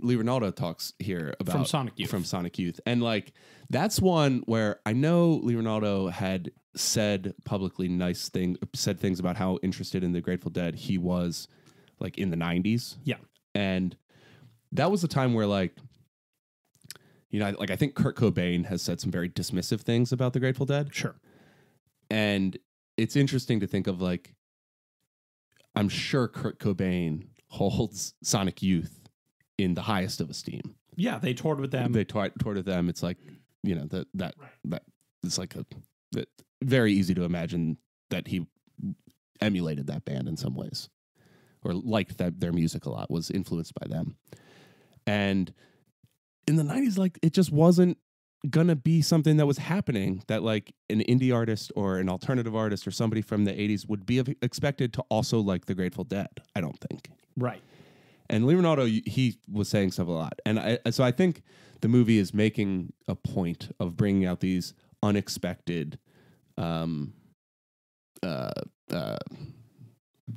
Lee Ronaldo talks here about From Sonic Youth. And like that's one where I know Lee Ronaldo had said publicly said things about how interested in the Grateful Dead he was, like in the 90s. Yeah, and that was a time where like, you know, like I think Kurt Cobain has said some very dismissive things about the Grateful Dead. Sure. And it's interesting to think of like, I'm sure Kurt Cobain holds Sonic Youth in the highest of esteem. Yeah, they toured with them. They toured with them. It's like, you know, that it's like very easy to imagine that he emulated that band in some ways, or liked their music a lot, was influenced by them. And in the 90s, like it just wasn't gonna be something that was happening, that like an indie artist or an alternative artist or somebody from the 80s would be expected to also like the Grateful Dead. I don't think. Right. And Lee Ronaldo, he was saying stuff a lot. And so I think the movie is making a point of bringing out these unexpected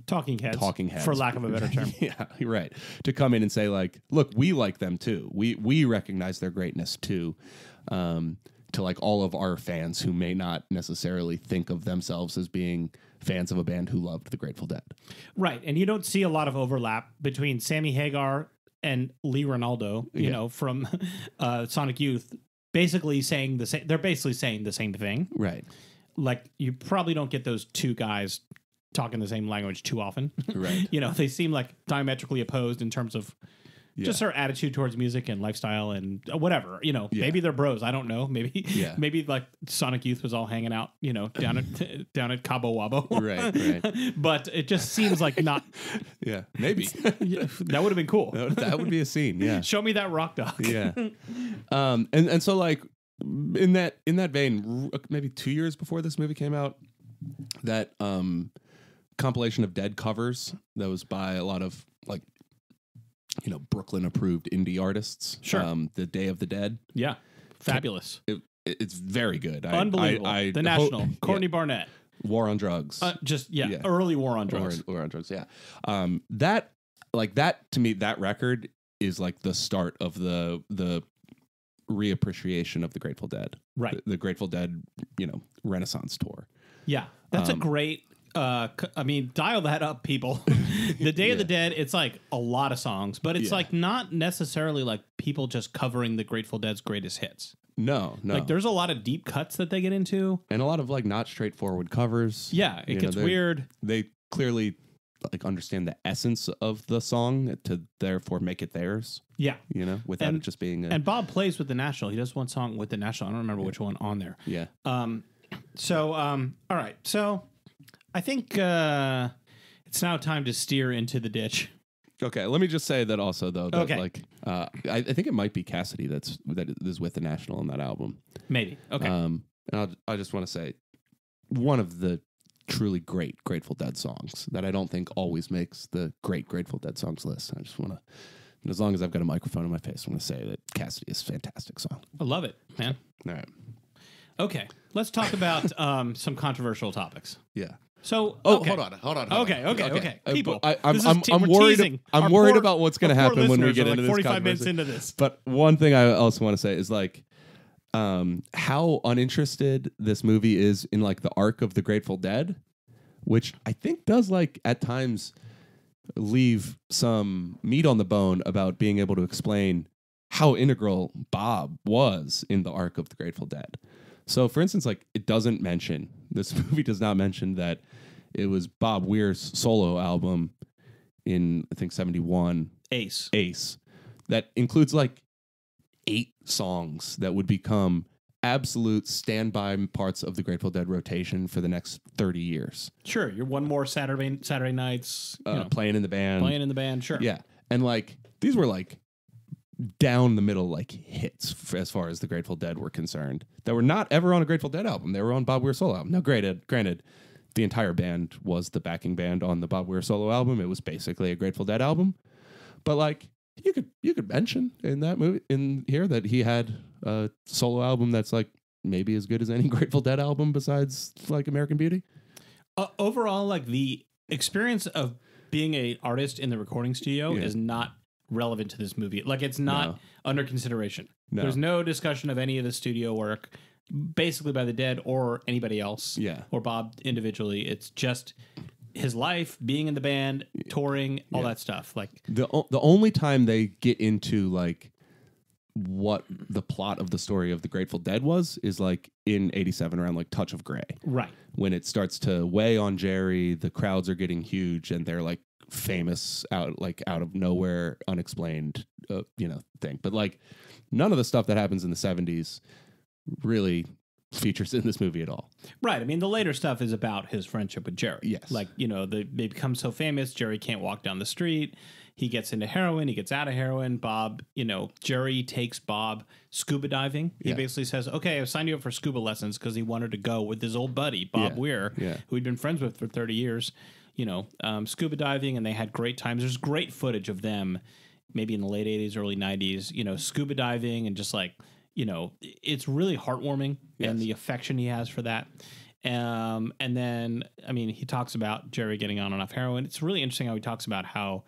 talking heads, for lack of a better term. Yeah, you're right. To come in and say like, look, we like them too. We recognize their greatness too. To like all of our fans who may not necessarily think of themselves as being fans of a band who loved the Grateful Dead. Right. And you don't see a lot of overlap between Sammy Hagar and Lee Ronaldo, you know, from Sonic Youth, basically saying the same. They're basically saying the same thing. Right. Like you probably don't get those two guys talking the same language too often. Right. You know, they seem like diametrically opposed in terms of just their attitude towards music and lifestyle and whatever. You know, maybe they're bros. I don't know. Maybe like Sonic Youth was all hanging out, you know, down at Cabo Wabo. Right. But it just seems like not. Yeah, maybe that would have been cool. That would be a scene. Yeah. Show me that rock dog. Yeah. And so like in that vein, maybe 2 years before this movie came out, that compilation of Dead covers that was by a lot of like, you know, Brooklyn approved indie artists. Sure. The Day of the Dead. Yeah. Fabulous. It's very good. Unbelievable. The National. Courtney Barnett. War on Drugs. Early War on Drugs. War on Drugs, yeah. That to me, that record is like the start of the reappreciation of the Grateful Dead. Right. The Grateful Dead, you know, Renaissance tour. Yeah. That's a great dial that up, people. The Day of the Dead, it's like a lot of songs, but it's like not necessarily like people just covering the Grateful Dead's greatest hits. No. Like there's a lot of deep cuts that they get into. And a lot of like not straightforward covers. Yeah, it gets weird. They clearly like understand the essence of the song to therefore make it theirs. Yeah. You know, without it just being And Bob plays with the National. He does one song with the National. I don't remember which one on there. Yeah. All right. So I think it's now time to steer into the ditch. Okay, let me just say that also though. That, like, I think it might be Cassidy that is with the National on that album. Maybe. Okay. And I just want to say one of the truly great Grateful Dead songs that I don't think always makes the great Grateful Dead songs list. I just want to, as long as I've got a microphone in my face, I'm going to say that Cassidy is a fantastic song. I love it, man. All right. Okay, let's talk about some controversial topics. Yeah. So, hold on. Okay. People, I'm worried. I'm worried about what's going to happen when we get into this. 45 minutes into this. But one thing I also want to say is like, how uninterested this movie is in like the arc of the Grateful Dead, which I think does like at times leave some meat on the bone about being able to explain how integral Bob was in the arc of the Grateful Dead. So, for instance, like this movie does not mention that it was Bob Weir's solo album in, I think, 71. Ace. That includes like 8 songs that would become absolute standby parts of the Grateful Dead rotation for the next 30 years. Sure. You're one more Saturday nights. Playing in the band. Sure. Yeah. And like, these were like down the middle like hits as far as the Grateful Dead were concerned that were not ever on a Grateful Dead album. They were on Bob Weir's solo album. Now, granted, the entire band was the backing band on the Bob Weir solo album. It was basically a Grateful Dead album, but like you could mention in that movie in here that he had a solo album that's like maybe as good as any Grateful Dead album besides like American Beauty. overall, like the experience of being an artist in the recording studio is not relevant to this movie. Like it's not under consideration. No. There's no discussion of any of the studio work, basically by the Dead or anybody else, or Bob individually. It's just his life, being in the band, touring, all that stuff. Like the only time they get into like what the plot of the story of the Grateful Dead is like in '87 around like Touch of Grey, right when it starts to weigh on Jerry. The crowds are getting huge, and they're like famous out of nowhere, unexplained, thing. But like none of the stuff that happens in the '70s really features in this movie at all. Right. I mean, the later stuff is about his friendship with Jerry. Yes. Like, they become so famous, Jerry can't walk down the street. He gets into heroin. He gets out of heroin. Bob, Jerry takes Bob scuba diving. He basically says, okay, I've signed you up for scuba lessons because he wanted to go with his old buddy, Bob Weir, who he'd been friends with for 30 years, scuba diving, and they had great times. There's great footage of them maybe in the late 80s, early 90s, scuba diving and just like, it's really heartwarming and the affection he has for that. And then, I mean, he talks about Jerry getting on and off heroin. It's really interesting how he talks about how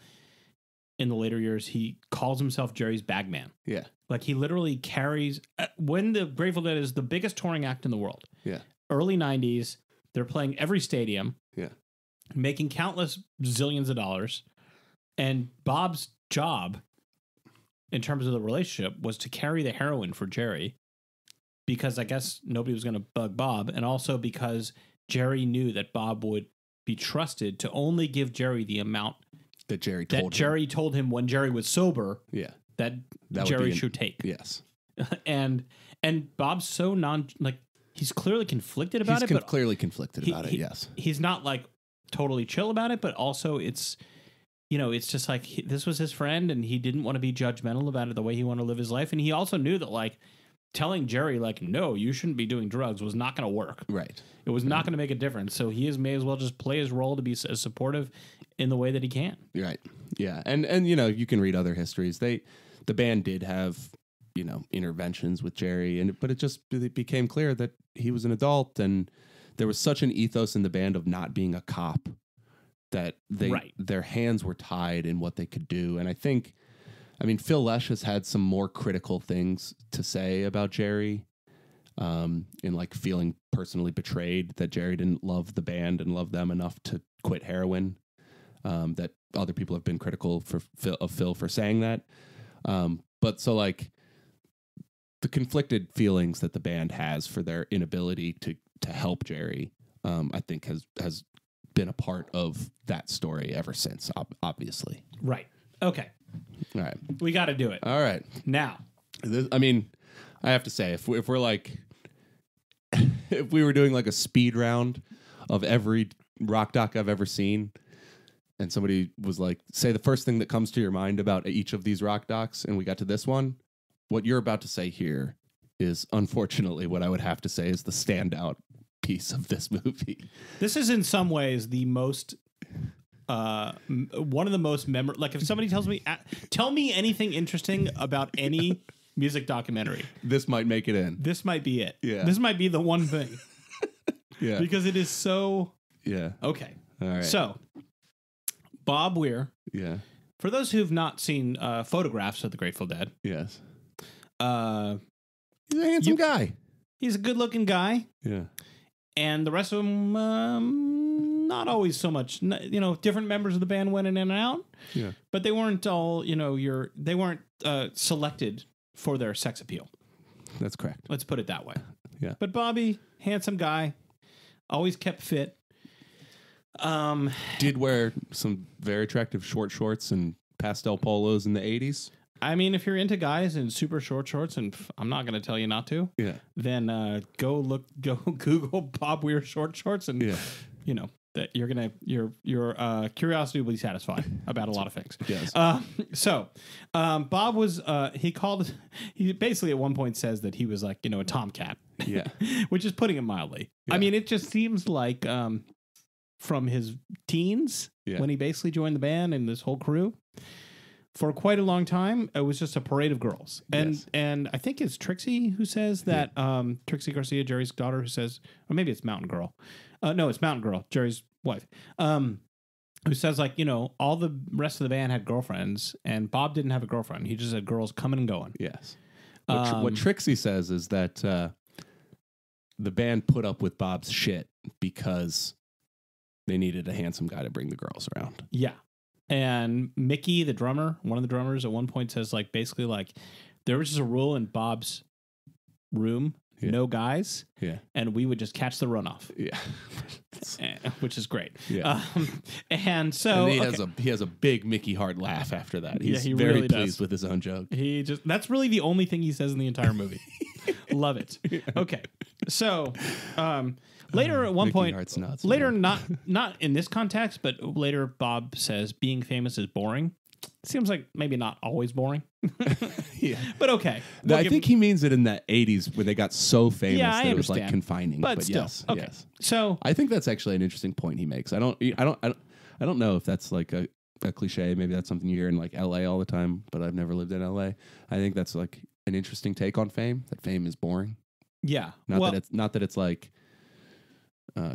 in the later years, he calls himself Jerry's bagman. Yeah. Like he literally carries, when the Grateful Dead is the biggest touring act in the world. Yeah. Early 90s, they're playing every stadium. Yeah. Making countless zillions of dollars. And Bob's job in terms of the relationship was to carry the heroin for Jerry because I guess nobody was going to bug Bob. And also because Jerry knew that Bob would be trusted to only give Jerry the amount that Jerry told him when Jerry was sober. Yeah. That Jerry should take. Yes. And Bob's so he's clearly conflicted about it. He's clearly conflicted about it. Yes. He's not like totally chill about it, but also it's just like this was his friend and he didn't want to be judgmental about it the way he wanted to live his life. And he also knew that like telling Jerry like, no, you shouldn't be doing drugs was not going to work. Right. It was not going to make a difference. So he may as well just play his role to be as supportive in the way that he can. Right. Yeah. And you can read other histories. The band did have, interventions with Jerry, but it became clear that he was an adult and there was such an ethos in the band of not being a cop that their hands were tied in what they could do. And Phil Lesh has had some more critical things to say about Jerry, in like feeling personally betrayed that Jerry didn't love the band and love them enough to quit heroin. That other people have been critical of Phil for saying that. But so like the conflicted feelings that the band has for their inability to help Jerry, I think has been a part of that story ever since, obviously. Right. Okay. All right. We got to do it. All right. Now. I have to say, if we're like, if we were doing like a speed round of every rock doc I've ever seen, and somebody was like, say the first thing that comes to your mind about each of these rock docs, and we got to this one, what you're about to say here is unfortunately what I would have to say is the standout piece of this movie. This is in some ways the most one of the most memorable. Like if somebody tells me, tell me anything interesting about any music documentary, this might make it in. This might be it. Yeah. This might be the one thing. Yeah. Because it is so. Yeah. Okay. All right. So, Bob Weir. Yeah. For those who've not seen photographs of the Grateful Dead. Yes. He's a handsome guy. He's a good-looking guy. Yeah. And the rest of them, not always so much. Different members of the band went in and out. Yeah. But they weren't all, they weren't selected for their sex appeal. That's correct. Let's put it that way. Yeah. But Bobby, handsome guy, always kept fit. Did wear some very attractive short shorts and pastel polos in the 80s. I mean, if you're into guys in super short shorts, and I'm not going to tell you not to, then go Google Bob Weir short shorts, and that your curiosity will be satisfied about a lot of things. Yes. Bob was he basically at one point says that he was like a tomcat, which is putting it mildly. Yeah. I mean, it just seems like from his teens when he basically joined the band and this whole crew. for quite a long time, it was just a parade of girls. And Yes. and I think it's Trixie who says that, Trixie Garcia, Jerry's daughter, who says, or maybe it's Mountain Girl. No, it's Mountain Girl, Jerry's wife. Who says, like, all the rest of the band had girlfriends, and Bob didn't have a girlfriend. He just had girls coming and going. Yes. What Trixie says is that the band put up with Bob's shit because they needed a handsome guy to bring the girls around. Yeah. And Mickey, the drummer, one of the drummers at one point says, like, basically, like, there was just a rule in Bob's room, no guys, and we would just catch the runoff. Yeah. Which is great. Yeah. And so and he has a big Mickey Hart laugh after that. He's he very really pleased does. with his own joke. That's really the only thing he says in the entire movie. Love it. Okay. So, later at one Mickey point, Hart's nuts, later, man. not in this context, but later Bob says being famous is boring. Seems like maybe not always boring. Yeah. But okay. I think he means it in the 80s where they got so famous that it was like understand. confining. But still, yes, okay. yes. So I think that's actually an interesting point he makes. I don't know if that's like a cliche. Maybe that's something you hear in like LA all the time, but I've never lived in LA. I think that's like an interesting take on fame, that fame is boring. yeah. Not that it's like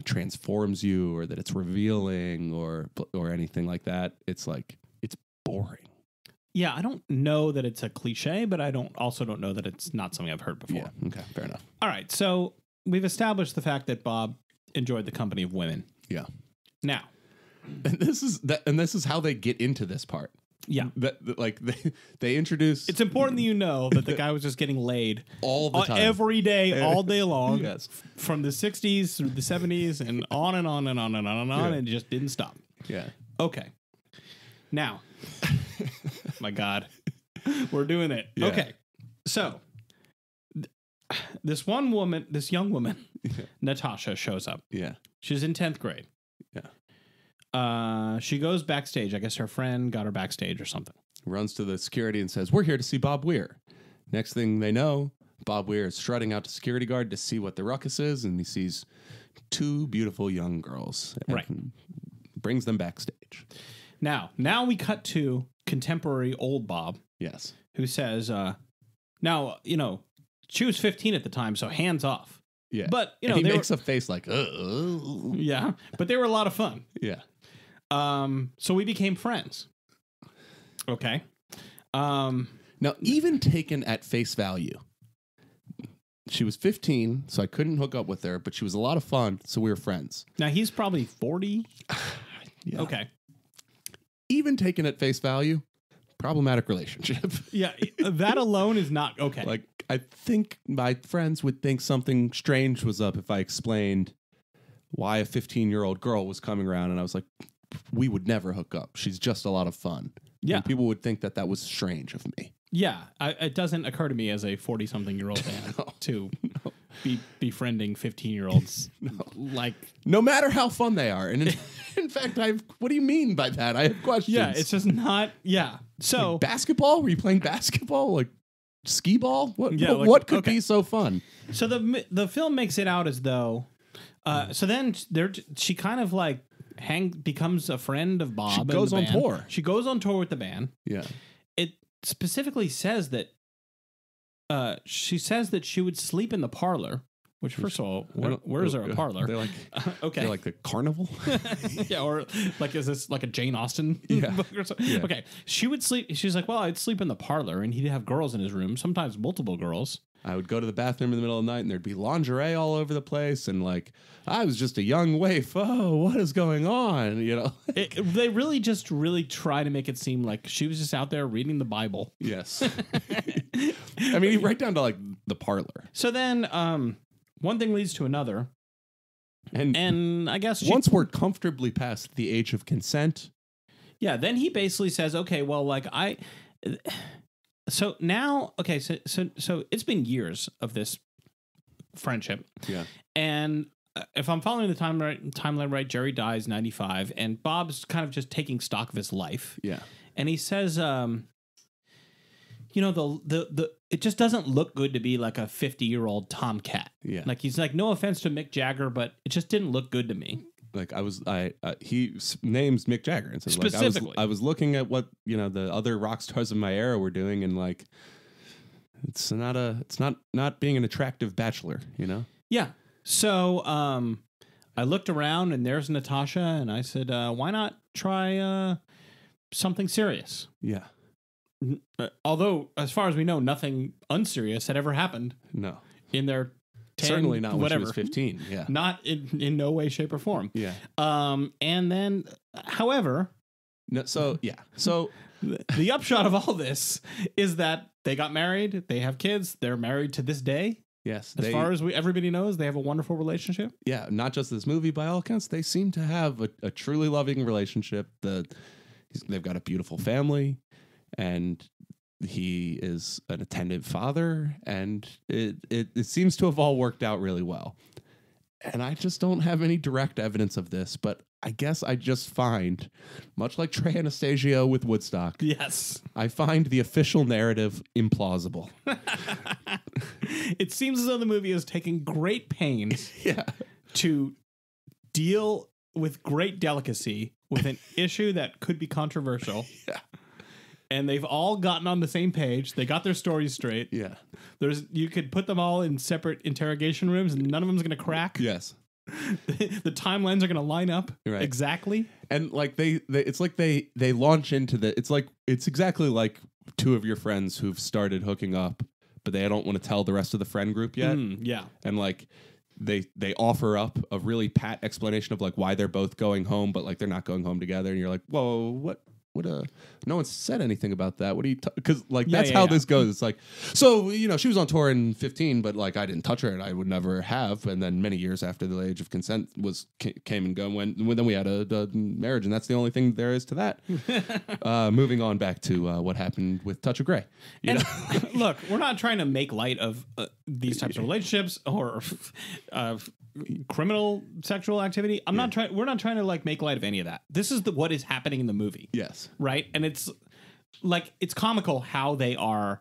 transforms you or that it's revealing or anything like that. It's like it's boring. Yeah, I don't know that it's a cliche, but I also don't know that it's not something I've heard before. Yeah. Okay. Fair enough. All right. So we've established the fact that Bob enjoyed the company of women. Yeah. Now, and this is how they get into this part. yeah. Like they introduce. It's important that you know that the guy was just getting laid all the time, every day, all day long, Yes. from the 60s through the 70s and on and on and on and on and on, and it just didn't stop. Yeah. Okay. Now, my God, we're doing it. Yeah. Okay. So, this young woman, Natasha, shows up. Yeah. She's in 10th grade. Yeah. She goes backstage. I guess her friend got her backstage or something. Runs to the security and says, "We're here to see Bob Weir." Next thing they know, Bob Weir is strutting out to security guard to see what the ruckus is, and he sees two beautiful young girls. And Right. brings them backstage. Now we cut to contemporary old Bob, Yes. who says, now, she was 15 at the time, so hands off. Yeah. But, he makes a face like, yeah, but they were a lot of fun. Yeah. So we became friends. Okay. Now, even taken at face value, she was 15, so I couldn't hook up with her, but she was a lot of fun, so we were friends. Now he's probably 40. Yeah. Okay. Even taken at face value, problematic relationship. Yeah, that alone is not okay. Like, I think my friends would think something strange was up if I explained why a 15-year-old girl was coming around, and I was like, we would never hook up. She's just a lot of fun. Yeah. And people would think that was strange of me. Yeah, it doesn't occur to me as a 40-something-year-old man to be befriending 15-year-olds. Like, no matter how fun they are. And in fact, what do you mean by that? I have questions. yeah, it's just not. Yeah. So like basketball? Were you playing basketball? Like skee ball? What could be so fun? So the film makes it out as though. So then she kind of like becomes a friend of Bob. She goes on tour. She goes on tour with the band. Yeah. It specifically says that. She says that she would sleep in the parlor. Which, first of all, where is there a parlor? They're like, okay, they're like the carnival. Yeah, or like, is this like a Jane Austen book or something? Yeah. Okay, she would sleep. She's like, well, I'd sleep in the parlor, and he'd have girls in his room, sometimes multiple girls. I would go to the bathroom in the middle of the night, and there'd be lingerie all over the place, and like I was just a young waif. Oh, what is going on? They really try to make it seem like she was just out there reading the Bible. Yes. I mean, right down to like the parlor. So then, one thing leads to another, and I guess once we're comfortably past the age of consent, yeah, then he basically says, okay, well, like so now, okay, so it's been years of this friendship, yeah, and if I'm following the timeline right, Jerry dies 95, and Bob's kind of just taking stock of his life, yeah, and he says, it just doesn't look good to be like a 50-year-old tomcat. Yeah. Like, he's like, no offense to Mick Jagger, but it just didn't look good to me. Like names Mick Jagger, and so like Specifically. I was looking at what the other rock stars of my era were doing, and like it's not being an attractive bachelor, Yeah. So I looked around and there's Natasha, and I said, why not try something serious? Yeah. Although, as far as we know, nothing unserious had ever happened. No. In their 10, certainly not whatever. when she was 15. Yeah. Not in no way, shape, or form. Yeah. And then, however, So the upshot of all this is that they got married, they have kids, they're married to this day. yes, As far as everybody knows, they have a wonderful relationship. yeah, not just this movie, by all accounts, they seem to have a truly loving relationship. They've got a beautiful family, and he is an attentive father, and it seems to have all worked out really well. And I just don't have any direct evidence of this, but I guess I just find, much like Trey Anastasio with Woodstock, Yes. I find the official narrative implausible. It seems as though the movie is taking great pains Yeah. to deal with great delicacy with an issue that could be controversial. Yeah. And they've all gotten on the same page. They got their stories straight. Yeah. You could put them all in separate interrogation rooms and none of them's going to crack. Yes. The timelines are going to line up Right. exactly. And like it's like they launch into it's exactly like two of your friends who've started hooking up, but they don't want to tell the rest of the friend group yet. Yeah. And like they offer up a really pat explanation of like why they're both going home, but like they're not going home together. And you're like, whoa, what? No one said anything about that. What do you? Because like that's how this goes. It's like, so she was on tour in 15, but like I didn't touch her, and I would never have. And then many years after the age of consent came and gone, when then we had a marriage, and that's the only thing there is to that. Moving on back to what happened with Touch of Grey. Look, we're not trying to make light of these types of relationships or criminal sexual activity. We're not trying to like make light of any of that. This is what is happening in the movie. Yes. Right. And it's comical how they are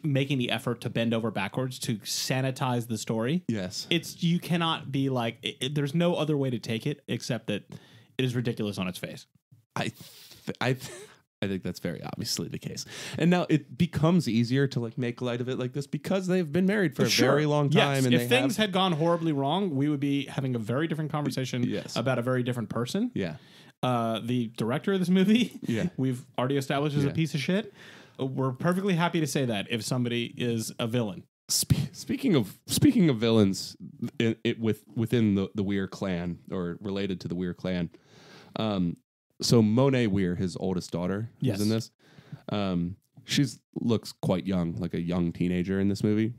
making the effort to bend over backwards to sanitize the story. Yes. You cannot be like, there's no other way to take it except that it is ridiculous on its face. I think that's very obviously the case. And now it becomes easier to like make light of it like this because they've been married for a very long time. Yes. And if things had gone horribly wrong, we would be having a very different conversation about a very different person. Yeah. The director of this movie, we've already established is a piece of shit. We're perfectly happy to say that if somebody is a villain. Speaking of villains within the Weir clan or related to the Weir clan, so Monet Weir, his oldest daughter, is in this. She looks quite young, like a young teenager in this movie.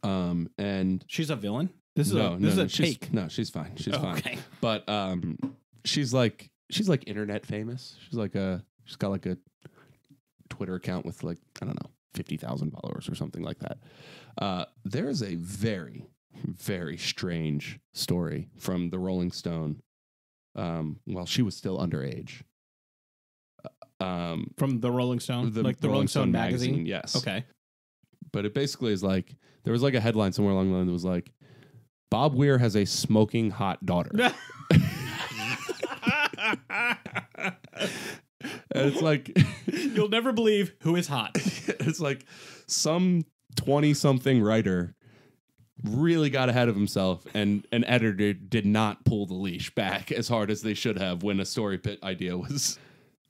And she's a villain. This is a take. No, she's fine. She's fine. Okay. But she's like internet famous. She's got like a Twitter account with like, I don't know, 50,000 followers or something like that. There is a very, very strange story from the Rolling Stone while she was still underage. From the Rolling Stone? The like the Rolling Stone magazine? Yes. Okay. But it basically is like, there was like a headline somewhere along the line that was like, Bob Weir has a smoking hot daughter. And it's like you'll never believe who is hot. It's like some 20-something writer really got ahead of himself, and an editor did not pull the leash back as hard as they should have when a story pit idea was.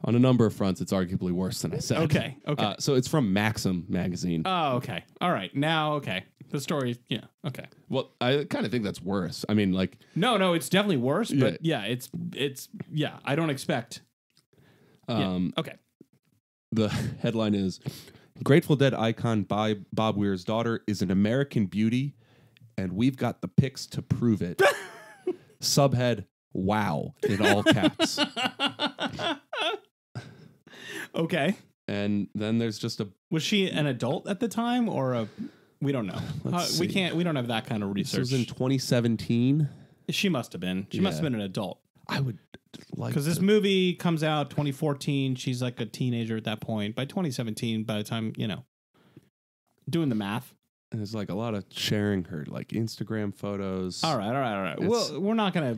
On a number of fronts, it's arguably worse than I said. Okay. So it's from Maxim magazine. Oh, okay. All right. Now, okay. The story, yeah. Okay. Well, I kind of think that's worse. I mean, like, no, it's definitely worse. But it's I don't expect. Okay. The headline is Grateful Dead icon Bob Weir's daughter is an American beauty, and we've got the pics to prove it. Subhead, wow, in all caps. Okay. And then there's just was she an adult at the time or we don't know. We don't have that kind of research. This was in 2017. She must have been. She must have been an adult. I would like because this movie comes out 2014. She's like a teenager at that point. By 2017, by the time, doing the math. there's like a lot of sharing her like Instagram photos. All right. Well, we're not gonna,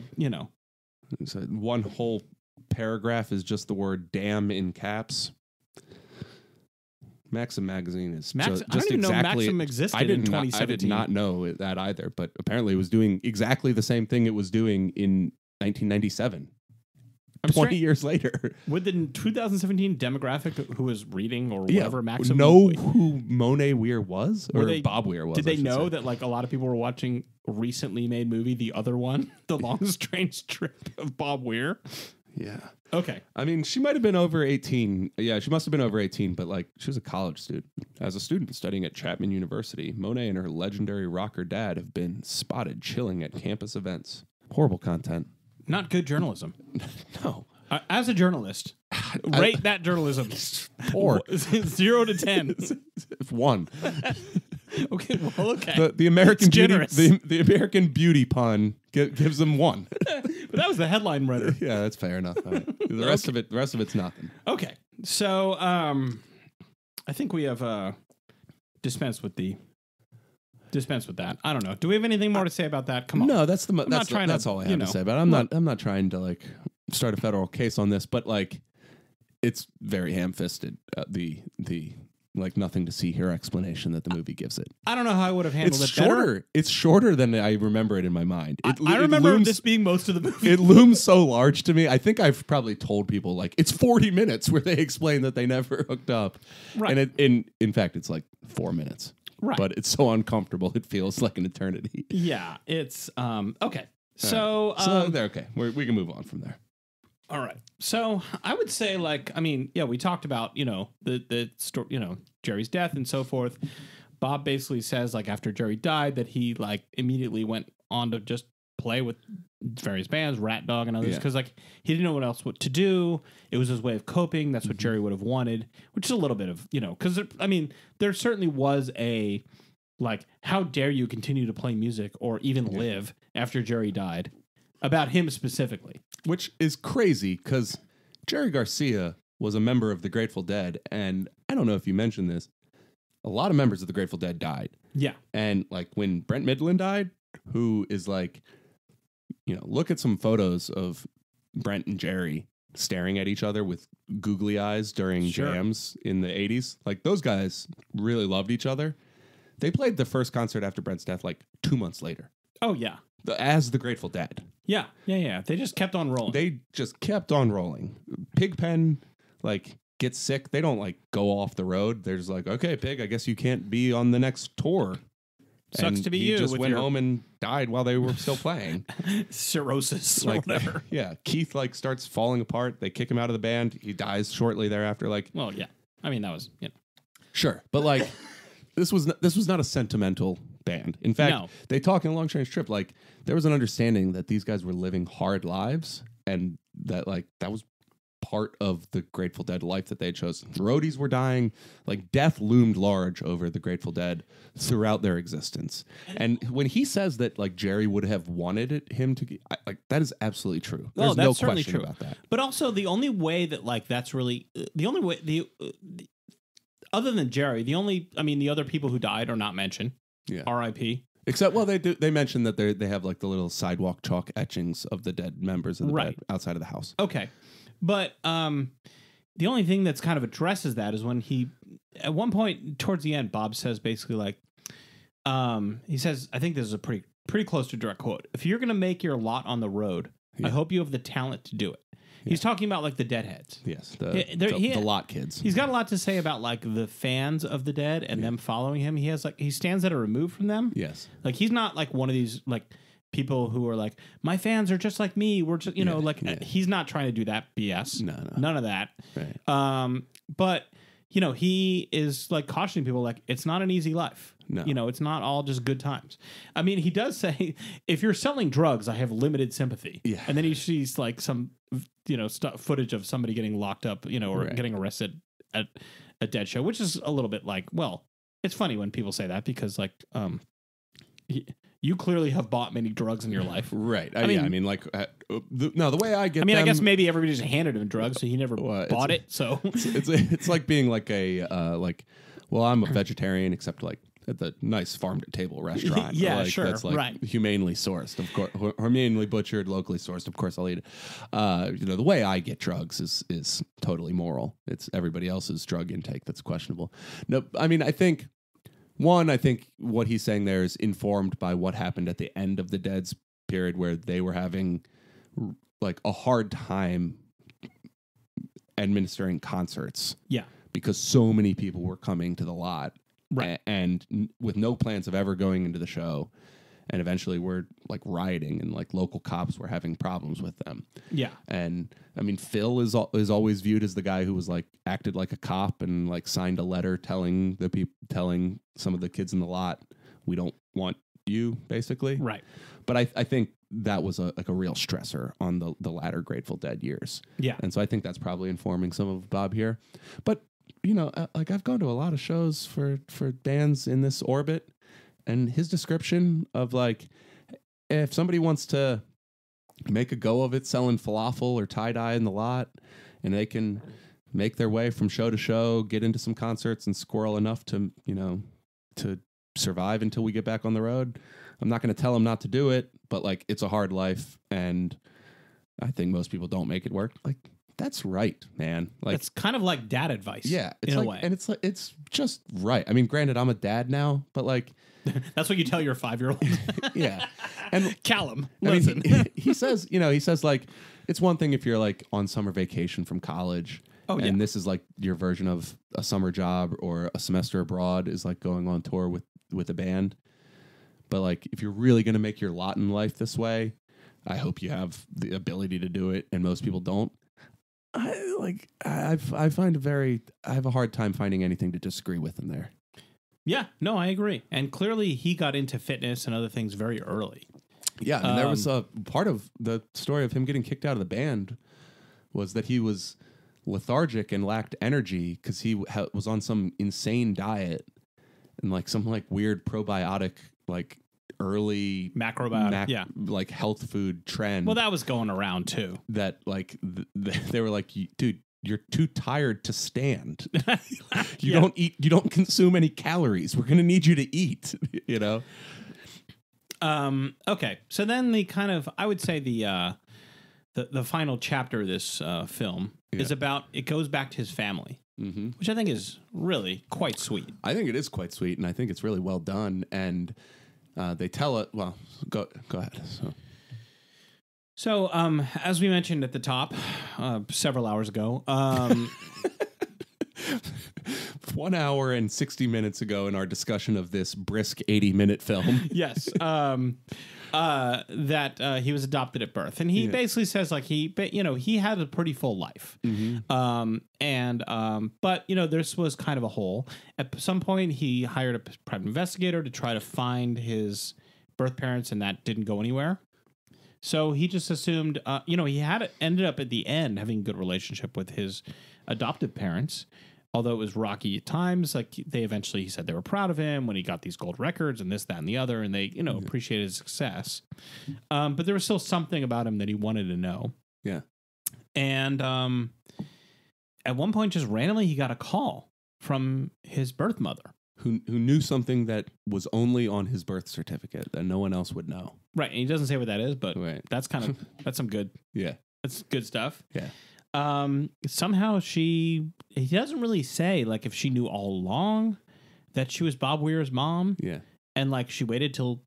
So one whole paragraph is just the word "damn" in caps. Maxim magazine is I don't even know Maxim existed in 2017. I did not know that either, but apparently it was doing exactly the same thing it was doing in 1997. 20 years later. Would the 2017 demographic who was reading or whatever Maxim know who Monet Weir was? Or Bob Weir was? Did they know that like a lot of people were watching recently made movie, the other one, The Long Strange Trip of Bob Weir? Yeah. Okay. I mean, she might have been over 18. Yeah, she must have been over 18, but like she was a college student. As a student studying at Chapman University, Monet and her legendary rocker dad have been spotted chilling at campus events. Horrible content. Not good journalism. No. As a journalist, rate that journalism. 4. 0 to 10. 1. Okay, well, okay. The American beauty, the American beauty pun gives them 1. But that was the headline writer. Yeah, that's fair enough. Right. The rest of it's nothing. Okay, so I think we have dispensed with that. I don't know. Do we have anything more to say about that? Come on. No, that's all I have to say. But I'm not trying to like start a federal case on this. But like, it's very ham-fisted. The like nothing to see here explanation that the movie gives it. I don't know how I would have handled it better. It's shorter than I remember it in my mind. I remember this being most of the movie. It looms so large to me. I think I've probably told people like it's 40 minutes where they explain that they never hooked up. Right. And in fact, it's like 4 minutes. Right. But it's so uncomfortable. It feels like an eternity. Yeah. It's okay. So they're okay. We can move on from there. All right. So I would say, like, I mean, yeah, we talked about, the story, Jerry's death and so forth. Bob basically says, like, after Jerry died, that he, like, immediately went on to just play with various bands, Rat Dog and others, because, like, he didn't know what to do. It was his way of coping. That's what Jerry would have wanted, which is a little bit of, because, I mean, there certainly was a, like, how dare you continue to play music or even live after Jerry died, about him specifically. Which is crazy because Jerry Garcia was a member of the Grateful Dead. And I don't know if you mentioned this. A lot of members of the Grateful Dead died. Yeah. And like when Brent Midland died, who is like, look at some photos of Brent and Jerry staring at each other with googly eyes during jams in the 80s. Like those guys really loved each other. They played the first concert after Brent's death like 2 months later. Oh, yeah. As the Grateful Dead. Yeah. They just kept on rolling. They just kept on rolling. Pigpen, like, gets sick. They don't, like, go off the road. They're just like, okay, Pig, I guess you can't be on the next tour. Sucks to be you. He just went home and died while they were still playing. Cirrhosis or whatever. Yeah. Keith, like, starts falling apart. They kick him out of the band. He dies shortly thereafter. Like, well, yeah. I mean, that was, Sure. But, like, this was not a sentimental band. In fact, they talk in A Long Strange Trip, like, there was an understanding that these guys were living hard lives and that, like, that was part of the Grateful Dead life that they chose. Roadies were dying. Like, death loomed large over the Grateful Dead throughout their existence. And when he says that, like, Jerry would have wanted him to, like, that is absolutely true. There's no question about that. But also, the only way that, like, that's really, the only way, other than Jerry, the other people who died are not mentioned. Yeah. R.I.P. Except, well, they mentioned that they have like the little sidewalk chalk etchings of the dead members of the band outside of the house. Okay, but the only thing that's kind of addresses that is when he, at one point towards the end, Bob says basically like, he says, I think this is a pretty close to a direct quote. If you're going to make your lot on the road, I hope you have the talent to do it. He's talking about like the Deadheads. Yes, the lot kids. He's got a lot to say about like the fans of the Dead and them following him. He has like he stands at a remove from them. Yes, like he's not like one of these like people who are like my fans are just like me. We're just he's not trying to do that BS. No, none of that. Right. But he is like cautioning people like it's not an easy life. No. It's not all just good times. I mean, he does say if you're selling drugs, I have limited sympathy. Yeah, and then he sees like some footage of somebody getting locked up, or getting arrested at a Dead show, which is a little bit like, well, it's funny when people say that because like, you clearly have bought many drugs in your life. Right. I mean, like, the way I get I guess maybe everybody just handed him drugs, so he never bought it. So it's like being like a, well, I'm a vegetarian, except like at the nice farm to table restaurant. Yeah, like, sure, that's like right. humanely sourced, of course, humanely butchered, locally sourced. Of course, I'll eat it. The way I get drugs is totally moral. It's everybody else's drug intake that's questionable. No, I mean, I think what he's saying there is informed by what happened at the end of the Dead's period, where they were having like a hard time administering concerts. Yeah. Because so many people were coming to the lot. Right. And with no plans of ever going into the show. And eventually we're like rioting, and like local cops were having problems with them. Yeah. And I mean, Phil is always viewed as the guy who was like acted like a cop and like signed a letter telling some of the kids in the lot, we don't want you, basically. Right. But I think that was a real stressor on the latter Grateful Dead years. Yeah. And so I think that's probably informing some of Bob here. But, you know, like I've gone to a lot of shows for bands in this orbit, and his description of like, if somebody wants to make a go of it selling falafel or tie-dye in the lot, and they can make their way from show to show, get into some concerts and squirrel enough to, you know, to survive until we get back on the road. I'm not going to tell them not to do it, but like, it's a hard life, and I think most people don't make it work. Like, that's right, man. Like, it's kind of like dad advice. Yeah, it's in like, a way. and it's like, it's just right. I mean, granted, I'm a dad now, but like, that's what you tell your 5-year-old. yeah. And Callum, I mean, listen. he says like, it's one thing if you're like on summer vacation from college. Oh, yeah. And this is like your version of a summer job, or a semester abroad is like going on tour with a band. But like, if you're really going to make your lot in life this way, I hope you have the ability to do it. And most people don't. I have a hard time finding anything to disagree with in there. Yeah, no, I agree. And clearly he got into fitness and other things very early. Yeah, and there was a part of the story of him getting kicked out of the band was that he was lethargic and lacked energy because he was on some insane diet and like some like weird probiotic, like early macrobiotic, like health food trend. Well, that was going around too. That like they were like, dude, you're too tired to stand. You don't eat. You don't consume any calories. We're gonna need you to eat. You know. Okay. So then I would say the final chapter of this film is about. It goes back to his family, which I think is really quite sweet. I think it is quite sweet, and I think it's really well done. And they tell it. Well, go ahead. So, as we mentioned at the top several hours ago, 1 hour and 60 minutes ago in our discussion of this brisk 80-minute film. Yes. That he was adopted at birth. And he basically says like he had a pretty full life. But this was kind of a hole. At some point he hired a private investigator to try to find his birth parents, and that didn't go anywhere. So he just assumed, he ended up at the end having a good relationship with his adoptive parents, although it was rocky at times. Like he said they were proud of him when he got these gold records and this, that, and the other, and they, appreciated his success. But there was still something about him that he wanted to know. Yeah. And at one point, just randomly, he got a call from his birth mother. Who knew something that was only on his birth certificate that no one else would know. Right. And he doesn't say what that is, but that's that's some good. Yeah. That's good stuff. Yeah. Somehow he doesn't really say like if she knew all along that she was Bob Weir's mom. Yeah. And like she waited till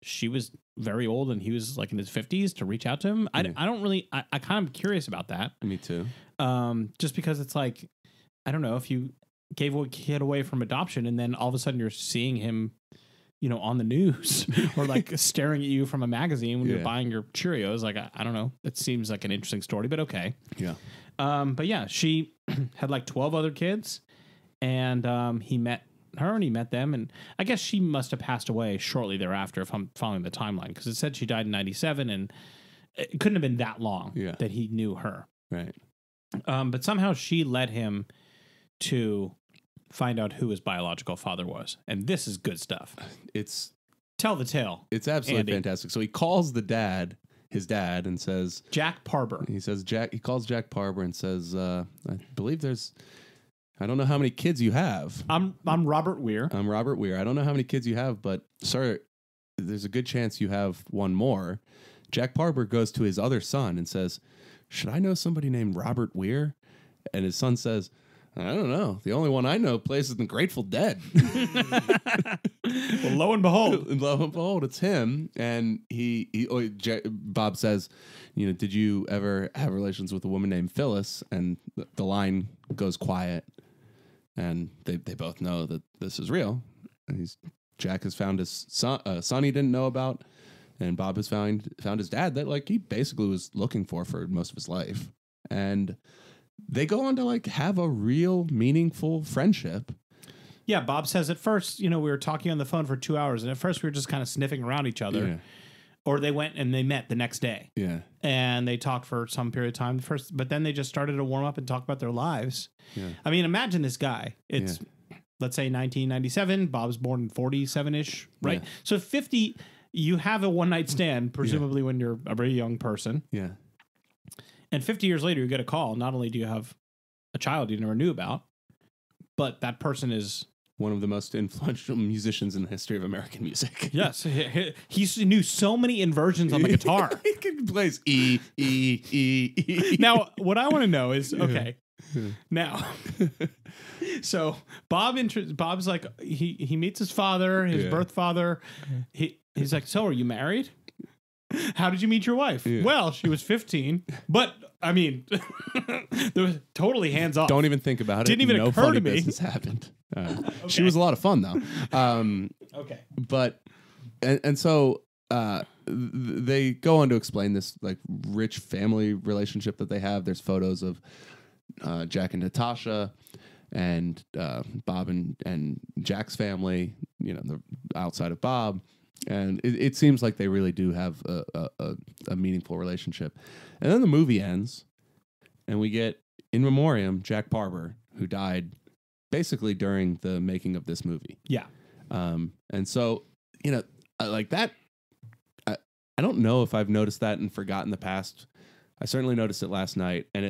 she was very old and he was like in his 50s to reach out to him. I don't really, I kind of curious about that. Me too. Just because it's like, I don't know, if you gave a kid away from adoption and then all of a sudden you're seeing him, on the news or like staring at you from a magazine when you're buying your Cheerios. Like, I don't know. It seems like an interesting story, but okay. Yeah. But yeah, she had like 12 other kids and he met her and he met them. And I guess she must have passed away shortly thereafter if I'm following the timeline, because it said she died in 97 and it couldn't have been that long that he knew her. Right. But somehow she led him to find out who his biological father was. And this is good stuff. Tell the tale. It's absolutely fantastic. So he calls his dad, and says, Jack Parber. He calls Jack Parber and says, I believe there's I don't know how many kids you have. I'm Robert Weir. I'm Robert Weir. I don't know how many kids you have, but sir, there's a good chance you have one more. Jack Parber goes to his other son and says, should I know somebody named Robert Weir? And his son says, I don't know. The only one I know plays in the Grateful Dead. Well, lo and behold, it's him. And Bob says, did you ever have relations with a woman named Phyllis? And the line goes quiet, and they both know that this is real. And Jack has found his son he didn't know about, and Bob has found his dad that he basically was looking for most of his life. And they go on to have a real meaningful friendship. Yeah, Bob says at first, we were talking on the phone for 2 hours, and at first we were just kind of sniffing around each other. Yeah. Or they went and they met the next day. Yeah. And they talked for some period of time first, but then they just started to warm up and talk about their lives. Yeah. I mean, imagine this guy. It's, let's say 1997. Bob's born in 47-ish, right? Yeah. So 50, you have a one-night stand, presumably when you're a very young person. Yeah. And 50 years later, you get a call. Not only do you have a child you never knew about, but that person is one of the most influential musicians in the history of American music. Yes. He knew so many inversions on the guitar. He plays E, E, E, E. Now, what I want to know is, okay, now, so Bob's like, he meets his father, his birth father. He's like, so are you married? How did you meet your wife? Yeah. Well, she was 15, but I mean, there was totally hands off. Don't even think about it. Didn't even occur to me. Business happened. Okay. She was a lot of fun though. Okay, but and so they go on to explain this rich family relationship that they have. There's photos of Jack and Natasha, and Bob and Jack's family. The outside of Bob. And it seems like they really do have a meaningful relationship. And then the movie ends, and we get, in memoriam, Jack Parber, who died basically during the making of this movie. Yeah. And so, like that, I don't know if I've noticed that and forgotten the past. I certainly noticed it last night, and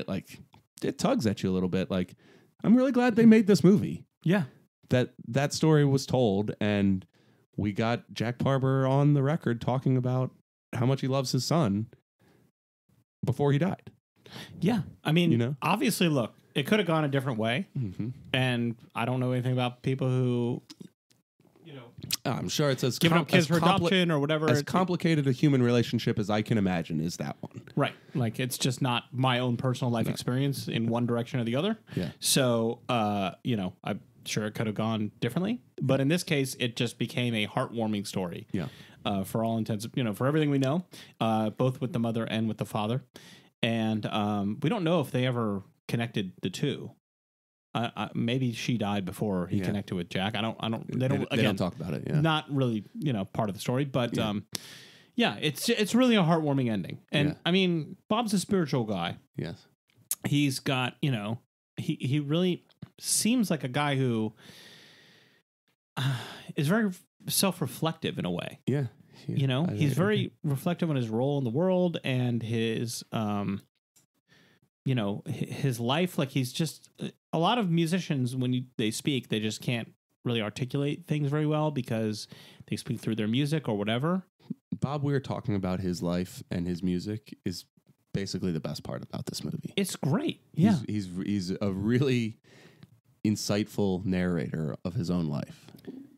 it tugs at you a little bit. I'm really glad they made this movie. Yeah. That story was told, and we got Jack Parber on the record talking about how much he loves his son before he died. Yeah. I mean, obviously, look, it could have gone a different way. Mm-hmm. And I don't know anything about people who, I'm sure it's as giving up kids for adoption or whatever. As complicated a human relationship as I can imagine is that one. Right. It's just not my own personal life experience in one direction or the other. Yeah. So, I'm sure it could have gone differently, but in this case, it just became a heartwarming story. Yeah. For all intents, for everything we know, both with the mother and with the father, and we don't know if they ever connected the two. Maybe she died before he connected with Jack. They don't talk about it. Yeah. Not really, part of the story, but it's really a heartwarming ending. And I mean, Bob's a spiritual guy. Yes. He's got, he really seems like a guy who is very self-reflective in a Yeah. He's very reflective on his role in the world and his, his life. He's just a lot of musicians, when they speak, they just can't really articulate things very well because they speak through their music or whatever. Bob Weir talking about his life and his music is basically the best part about this movie. It's great. Yeah. He's a really insightful narrator of his own life.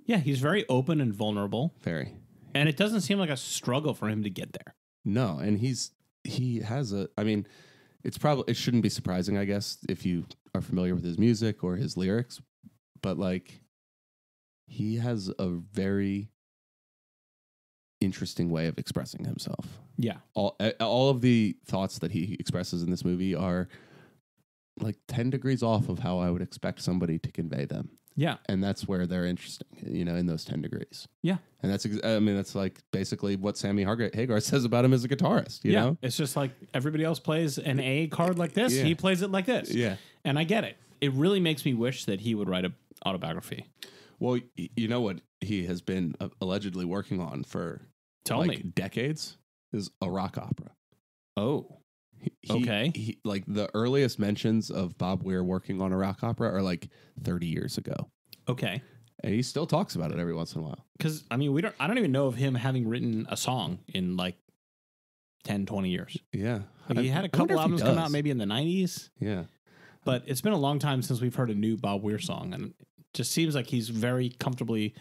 Yeah, he's very open and vulnerable. Very. And it doesn't seem like a struggle for him to get there. No, and he has it shouldn't be surprising, I guess, if you are familiar with his music or his lyrics, but he has a very interesting way of expressing himself. Yeah. All of the thoughts that he expresses in this movie are 10 degrees off of how I would expect somebody to convey them. Yeah. And that's where they're interesting, in those 10 degrees. Yeah. And that's basically what Sammy Hagar says about him as a guitarist, you know? It's just like everybody else plays an A card like this. Yeah. He plays it like this. Yeah. And I get it. It really makes me wish that he would write an autobiography. Well, you know what he has been allegedly working on for Tell me. decades is a rock opera. Oh. Like the earliest mentions of Bob Weir working on a rock opera are like 30 years ago. Okay. And he still talks about it every once in a while. Because, I mean, I don't even know of him having written a song in like 10, 20 years. Yeah. Like he had a couple albums come out maybe in the 90s. Yeah. But it's been a long time since we've heard a new Bob Weir song. And it just seems like he's very comfortably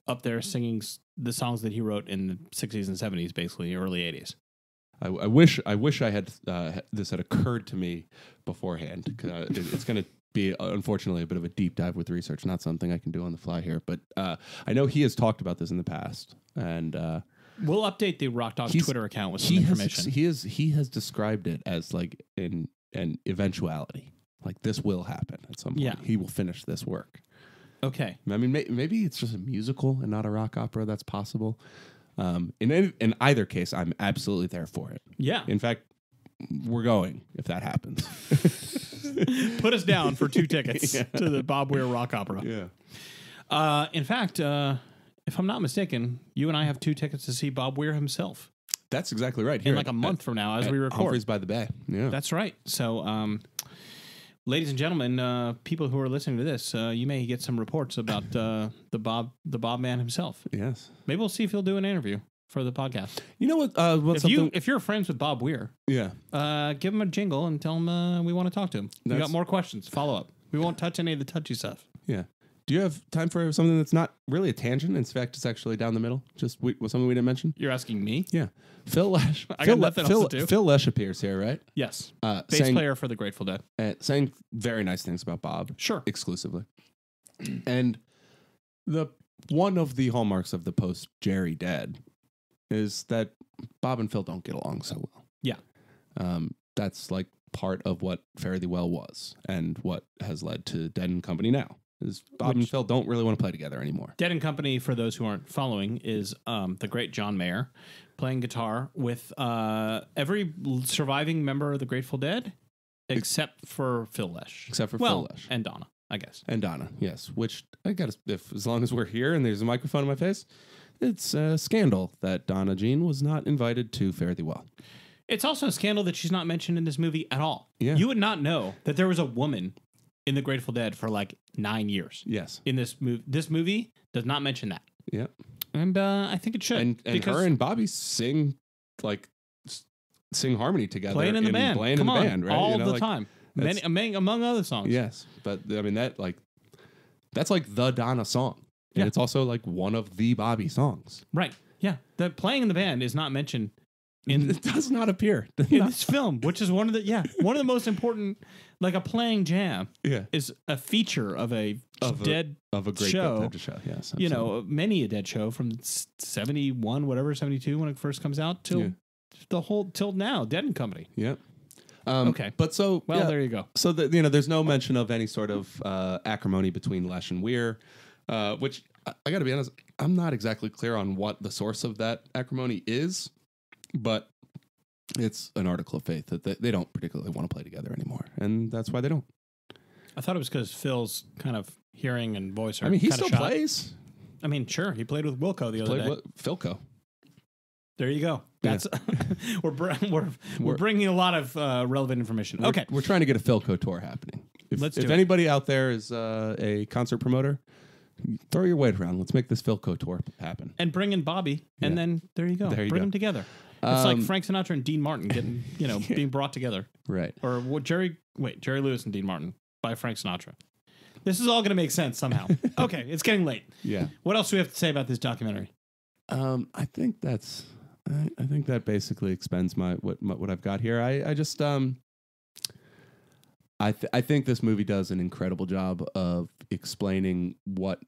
up there singing the songs that he wrote in the 60s and 70s, basically, early 80s. I wish I had this had occurred to me beforehand. It's going to be, unfortunately, a bit of a deep dive with research. Not something I can do on the fly here. But I know he has talked about this in the past. And we'll update the Rock Dog's Twitter account with some information. He has described it as like an eventuality. Like this will happen at some point. Yeah. He will finish this work. Okay. I mean, maybe it's just a musical and not a rock opera. That's possible. In either case, I'm absolutely there for it. Yeah. In fact, we're going if that happens. Put us down for 2 tickets to the Bob Weir rock opera. Yeah. In fact, if I'm not mistaken, you and I have 2 tickets to see Bob Weir himself. That's exactly right. In like a month from now, as we record. Humphreys by the Bay. Yeah. That's right. So, ladies and gentlemen, people who are listening to this, you may get some reports about the Bob man himself. Yes. Maybe we'll see if he'll do an interview for the podcast. You know what? If you're friends with Bob Weir, give him a jingle and tell him we want to talk to him. We got more questions. Follow up. We won't touch any of the touchy stuff. Yeah. Do you have time for something that's not really a tangent? In fact, it's actually down the middle. Just something we didn't mention. You're asking me? Yeah. Phil Lesh. I got nothing else to do. Phil Lesh appears here, right? Yes. Bass player for the Grateful Dead. Saying very nice things about Bob. Sure. Exclusively. And one of the hallmarks of the post Jerry dead is that Bob and Phil don't get along so well. Yeah. That's like part of what Fare Thee Well was and what has led to Dead and Company now. Is Bob and Phil don't really want to play together anymore. Dead and Company, for those who aren't following, is the great John Mayer playing guitar with every surviving member of the Grateful Dead except for Phil Lesh. Phil Lesh. And Donna, I guess. And Donna, yes. Which I got to, as long as we're here and there's a microphone in my face, it's a scandal that Donna Jean was not invited to Fare Thee Well. It's also a scandal that she's not mentioned in this movie at all. Yeah. You would not know that there was a woman in the Grateful Dead for like 9 years. Yes. In this movie. This movie does not mention that. Yep. And I think it should. And her and Bobby sing harmony together. Playing in the band. Playing in the band, right? All the time. Among other songs. Yes. But I mean, that's like the Donna song. And Yeah. it's also like one of the Bobby songs. Right. Yeah. The playing in the band is not mentioned It does not appear in this film, which is one of the most important, like a playing jam. Yeah. Is a feature of a Dead of a great show. Dead show. Yes. You know, many a Dead show from 71, whatever, 72 when it first comes out till now, Dead and Company. Yep. Okay. But there you go. So there's no mention of any sort of acrimony between Lesh and Weir, which I got to be honest, I'm not exactly clear on what the source of that acrimony is, but it's an article of faith that they don't particularly want to play together anymore, and that's why they don't. I thought it was because Phil's kind of hearing and voice are. I mean, he kind still of shot. Plays. I mean, sure, he played with Wilco the other day. Philco. There you go. That's we're bringing a lot of relevant information. Okay, we're trying to get a Philco tour happening. If anybody out there is a concert promoter, throw your weight around. Let's make this Philco tour happen. And bring in Bobby, and then there you go. Bring them together. It's like Frank Sinatra and Dean Martin getting, being brought together. Right. Or Jerry Lewis and Dean Martin by Frank Sinatra. This is all going to make sense somehow. Okay, it's getting late. Yeah. What else do we have to say about this documentary? I think that basically expends what I've got here. I just I think this movie does an incredible job of explaining what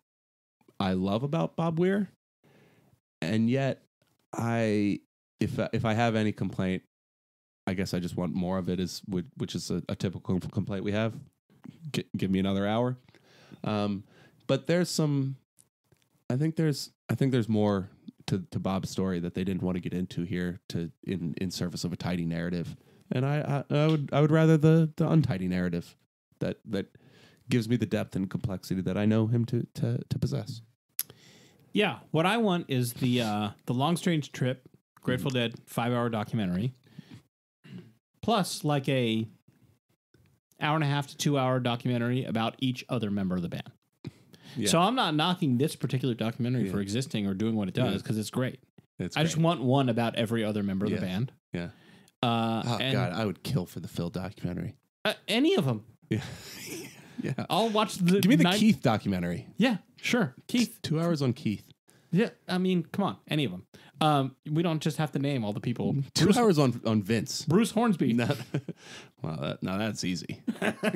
I love about Bob Weir, and yet if I have any complaint, I guess I just want more of it, which is a typical complaint we have. Give me another hour. But there's some. I think there's more to Bob's story that they didn't want to get into here in service of a tidy narrative, and I would rather the untidy narrative that gives me the depth and complexity that I know him to possess. Yeah, what I want is the Long Strange Trip Grateful Dead 5-hour documentary plus like a hour and a half to 2 hour documentary about each other member of the band. Yeah. So I'm not knocking this particular documentary for existing or doing what it does because it's great. I just want one about every other member of the band. Yeah. God, I would kill for the Phil documentary. Any of them. Yeah. Yeah. I'll watch the. Give me the Keith documentary. Yeah, sure. Keith. 2 hours on Keith. Yeah, I mean, come on, any of them. We don't just have to name all the people. 2 hours on Vince. Bruce Hornsby. Well, now that's easy.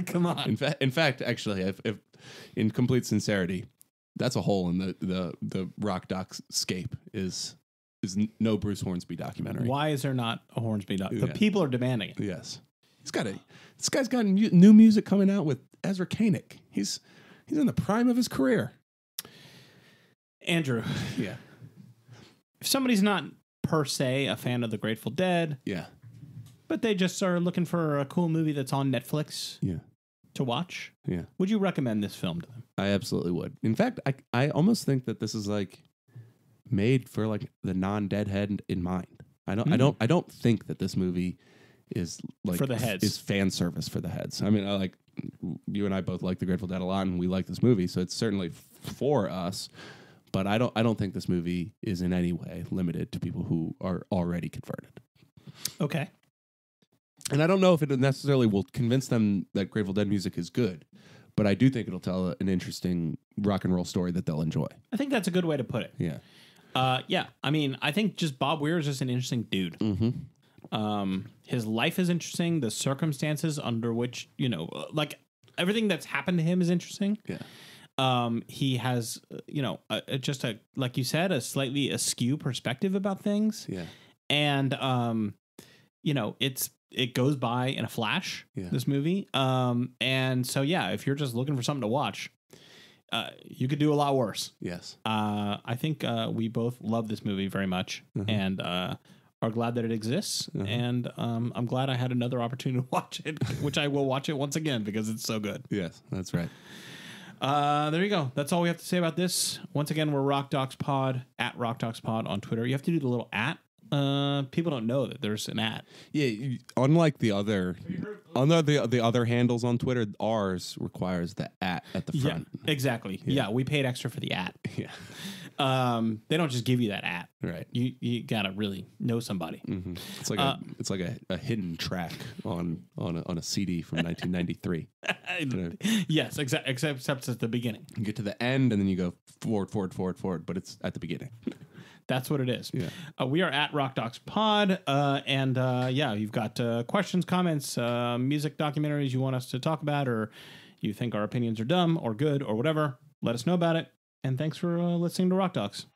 Come on. In fact, actually, if in complete sincerity, that's a hole in the rock doc scape is no Bruce Hornsby documentary. Why is there not a Hornsby documentary? The people are demanding it. Yes, this guy's got new music coming out with Ezra Koenig. He's in the prime of his career. Andrew. Yeah. If somebody's not per se a fan of the Grateful Dead, but they just are looking for a cool movie that's on Netflix to watch, would you recommend this film to them? I absolutely would. In fact, I almost think that this is like made for like the non-deadhead in mind. I don't think that this movie is like for the heads. Is fan service for the heads. I mean, you and I both like the Grateful Dead a lot, and we like this movie, so it's certainly for us. But I don't think this movie is in any way limited to people who are already converted. Okay. And I don't know if it necessarily will convince them that Grateful Dead music is good, but I do think it'll tell an interesting rock and roll story that they'll enjoy. I think that's a good way to put it. Yeah. Yeah. I mean, I think just Bob Weir is just an interesting dude. Mm-hmm. His life is interesting. The circumstances under which, like everything that's happened to him is interesting. Yeah. He has, just like you said, a slightly askew perspective about things. Yeah. And, it goes by in a flash, this movie. And so, if you're just looking for something to watch, you could do a lot worse. Yes. I think we both love this movie very much and are glad that it exists. And I'm glad I had another opportunity to watch it, which I will watch it once again because it's so good. Yes, that's right. There you go. That's all we have to say about this. Once again, we're Rock Docs Pod at Rock Docs Pod on Twitter. You have to do the little at. People don't know that there's an at. Yeah, unlike the other handles on Twitter, ours requires the at the front. Yeah, exactly. Yeah, we paid extra for the at. Yeah. They don't just give you that at. Right. You gotta really know somebody. Mm-hmm. It's like a hidden track on a CD from 1993. Yes, except it's at the beginning. You get to the end and then you go forward, but it's at the beginning. That's what it is. Yeah. We are at Rock Docs Pod, and you've got questions, comments, music documentaries you want us to talk about, or you think our opinions are dumb or good or whatever. Let us know about it. And thanks for listening to Rock Docs.